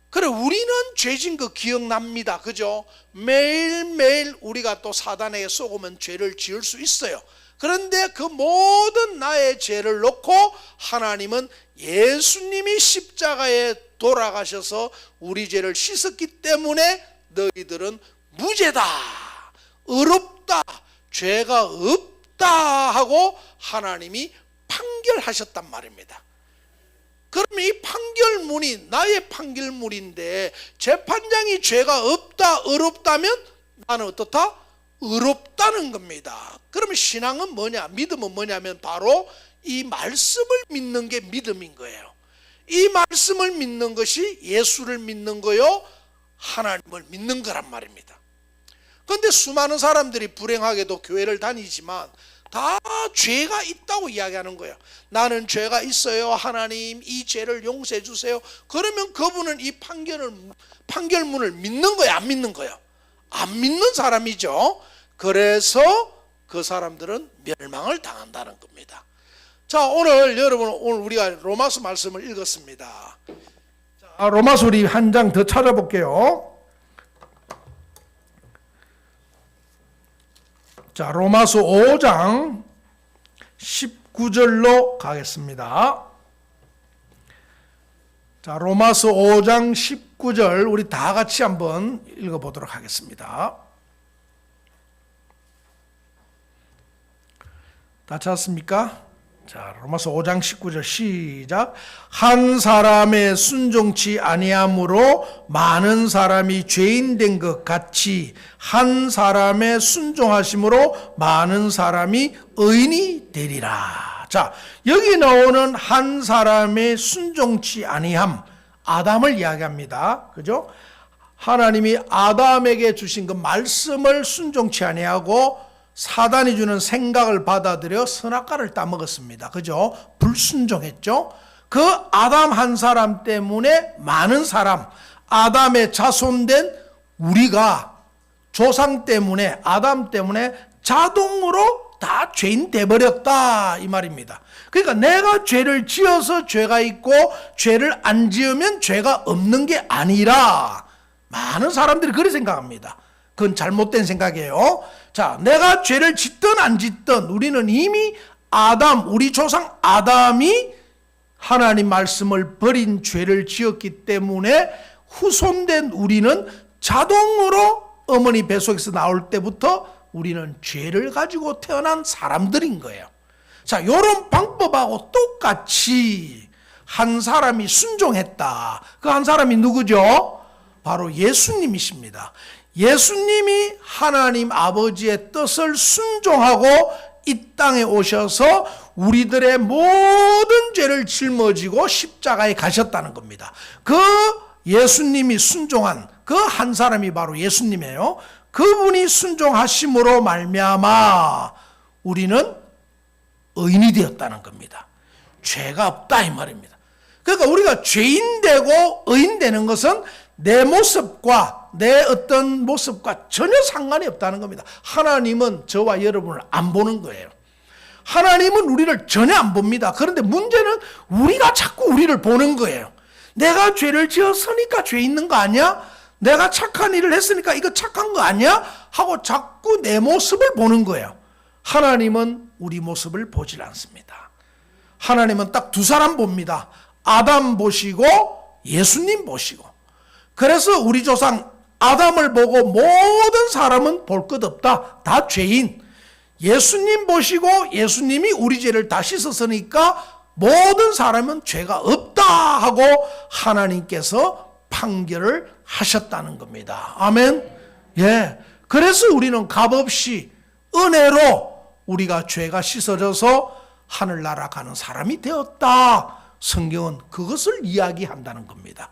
그래, 우리는 죄진 거 기억납니다, 그죠? 매일매일 우리가 또 사단에게 속으면 죄를 지을 수 있어요. 그런데 그 모든 나의 죄를 놓고 하나님은 예수님이 십자가에 돌아가셔서 우리 죄를 씻었기 때문에 너희들은 무죄다, 의롭다, 죄가 없다 하고 하나님이 판결하셨단 말입니다. 그러면 이 판결문이 나의 판결문인데 재판장이 죄가 없다, 의롭다면 나는 어떻다? 의롭다는 겁니다. 그러면 신앙은 뭐냐? 믿음은 뭐냐면 바로 이 말씀을 믿는 게 믿음인 거예요. 이 말씀을 믿는 것이 예수를 믿는 거요, 하나님을 믿는 거란 말입니다. 그런데 수많은 사람들이 불행하게도 교회를 다니지만 다 죄가 있다고 이야기하는 거예요. 나는 죄가 있어요, 하나님 이 죄를 용서해 주세요. 그러면 그분은 이 판결문을 믿는 거예요, 안 믿는 거예요? 안 믿는 사람이죠. 그래서 그 사람들은 멸망을 당한다는 겁니다. 자, 오늘 우리가 로마서 말씀을 읽었습니다. 자, 로마서 우리 한 장 더 찾아볼게요. 자, 로마서 5장 19절로 가겠습니다. 자, 로마서 5장 19절 우리 다 같이 한번 읽어보도록 하겠습니다. 다 찾았습니까? 자, 로마서 5장 19절 시작. 한 사람의 순종치 아니함으로 많은 사람이 죄인 된 것 같이 한 사람의 순종하심으로 많은 사람이 의인이 되리라. 자, 여기 나오는 한 사람의 순종치 아니함, 아담을 이야기합니다. 그죠? 하나님이 아담에게 주신 그 말씀을 순종치 아니하고 사단이 주는 생각을 받아들여 선악과를 따먹었습니다. 그죠? 불순종했죠? 그 아담 한 사람 때문에 많은 사람, 아담의 자손된 우리가 조상 때문에, 아담 때문에 자동으로 다 죄인 돼버렸다 이 말입니다. 그러니까 내가 죄를 지어서 죄가 있고 죄를 안 지으면 죄가 없는 게 아니라 많은 사람들이 그렇게 생각합니다. 그건 잘못된 생각이에요. 자, 내가 죄를 짓든 안 짓든 우리는 이미 우리 조상 아담이 하나님 말씀을 버린 죄를 지었기 때문에 후손된 우리는 자동으로 어머니 뱃속에서 나올 때부터 우리는 죄를 가지고 태어난 사람들인 거예요. 자, 이런 방법하고 똑같이 한 사람이 순종했다. 그 한 사람이 누구죠? 바로 예수님이십니다. 예수님이 하나님 아버지의 뜻을 순종하고 이 땅에 오셔서 우리들의 모든 죄를 짊어지고 십자가에 가셨다는 겁니다. 그 예수님이 순종한 그 한 사람이 바로 예수님이에요. 그분이 순종하심으로 말미암아 우리는 의인이 되었다는 겁니다. 죄가 없다 이 말입니다. 그러니까 우리가 죄인 되고 의인 되는 것은 내 모습과 내 어떤 모습과 전혀 상관이 없다는 겁니다. 하나님은 저와 여러분을 안 보는 거예요. 하나님은 우리를 전혀 안 봅니다. 그런데 문제는 우리가 자꾸 우리를 보는 거예요. 내가 죄를 지었으니까 죄 있는 거 아니야? 내가 착한 일을 했으니까 이거 착한 거 아니야? 하고 자꾸 내 모습을 보는 거예요. 하나님은 우리 모습을 보질 않습니다. 하나님은 딱 두 사람 봅니다. 아담 보시고 예수님 보시고. 그래서 우리 조상 아담을 보고 모든 사람은 볼 것 없다. 다 죄인. 예수님 보시고 예수님이 우리 죄를 다 씻었으니까 모든 사람은 죄가 없다 하고 하나님께서 판결을 하셨다는 겁니다. 아멘. 예. 그래서 우리는 값없이 은혜로 우리가 죄가 씻어져서 하늘나라 가는 사람이 되었다. 성경은 그것을 이야기한다는 겁니다.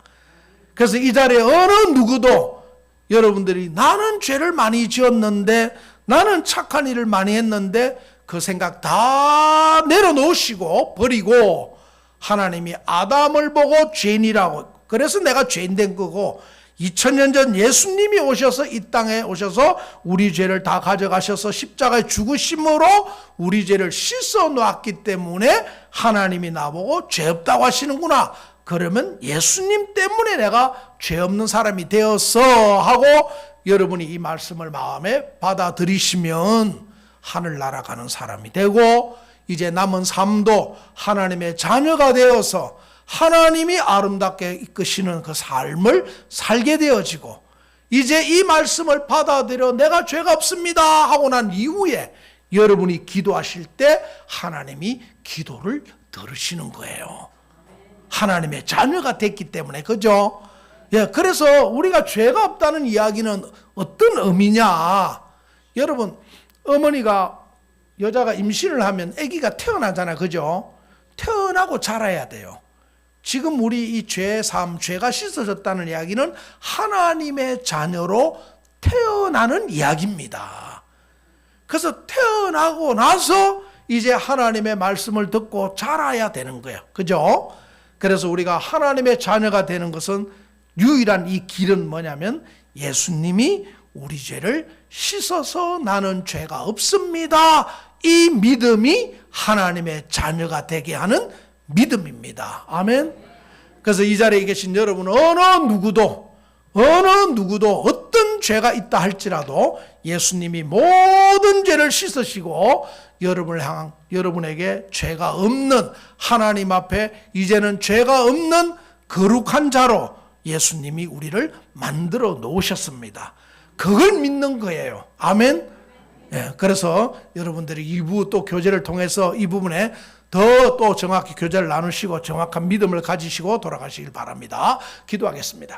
그래서 이 자리에 어느 누구도 여러분들이 나는 죄를 많이 지었는데 나는 착한 일을 많이 했는데 그 생각 다 내려놓으시고 버리고 하나님이 아담을 보고 죄인이라고 그래서 내가 죄인 된 거고 2000년 전 예수님이 오셔서 이 땅에 오셔서 우리 죄를 다 가져가셔서 십자가에 죽으심으로 우리 죄를 씻어 놓았기 때문에 하나님이 나보고 죄 없다고 하시는구나. 그러면 예수님 때문에 내가 죄 없는 사람이 되었어 하고 여러분이 이 말씀을 마음에 받아들이시면 하늘나라 가는 사람이 되고 이제 남은 삶도 하나님의 자녀가 되어서 하나님이 아름답게 이끄시는 그 삶을 살게 되어지고 이제 이 말씀을 받아들여 내가 죄가 없습니다 하고 난 이후에 여러분이 기도하실 때 하나님이 기도를 들으시는 거예요. 하나님의 자녀가 됐기 때문에 그죠? 예, 그래서 우리가 죄가 없다는 이야기는 어떤 의미냐? 여러분, 어머니가 여자가 임신을 하면 아기가 태어나잖아, 그죠? 태어나고 자라야 돼요. 지금 우리 이 죄3, 죄가 씻어졌다는 이야기는 하나님의 자녀로 태어나는 이야기입니다. 그래서 태어나고 나서 이제 하나님의 말씀을 듣고 자라야 되는 거예요. 그죠? 그래서 우리가 하나님의 자녀가 되는 것은 유일한 이 길은 뭐냐면 예수님이 우리 죄를 씻어서 나는 죄가 없습니다. 이 믿음이 하나님의 자녀가 되게 하는 믿음입니다. 아멘. 그래서 이 자리에 계신 여러분 어느 누구도 어떤 죄가 있다 할지라도 예수님이 모든 죄를 씻으시고 여러분을 향한 여러분에게 죄가 없는 하나님 앞에 이제는 죄가 없는 거룩한 자로 예수님이 우리를 만들어 놓으셨습니다. 그걸 믿는 거예요. 아멘. 예, 그래서 여러분들이 2부 또 교제를 통해서 이 부분에 더 또 정확히 교제를 나누시고 정확한 믿음을 가지시고 돌아가시길 바랍니다. 기도하겠습니다.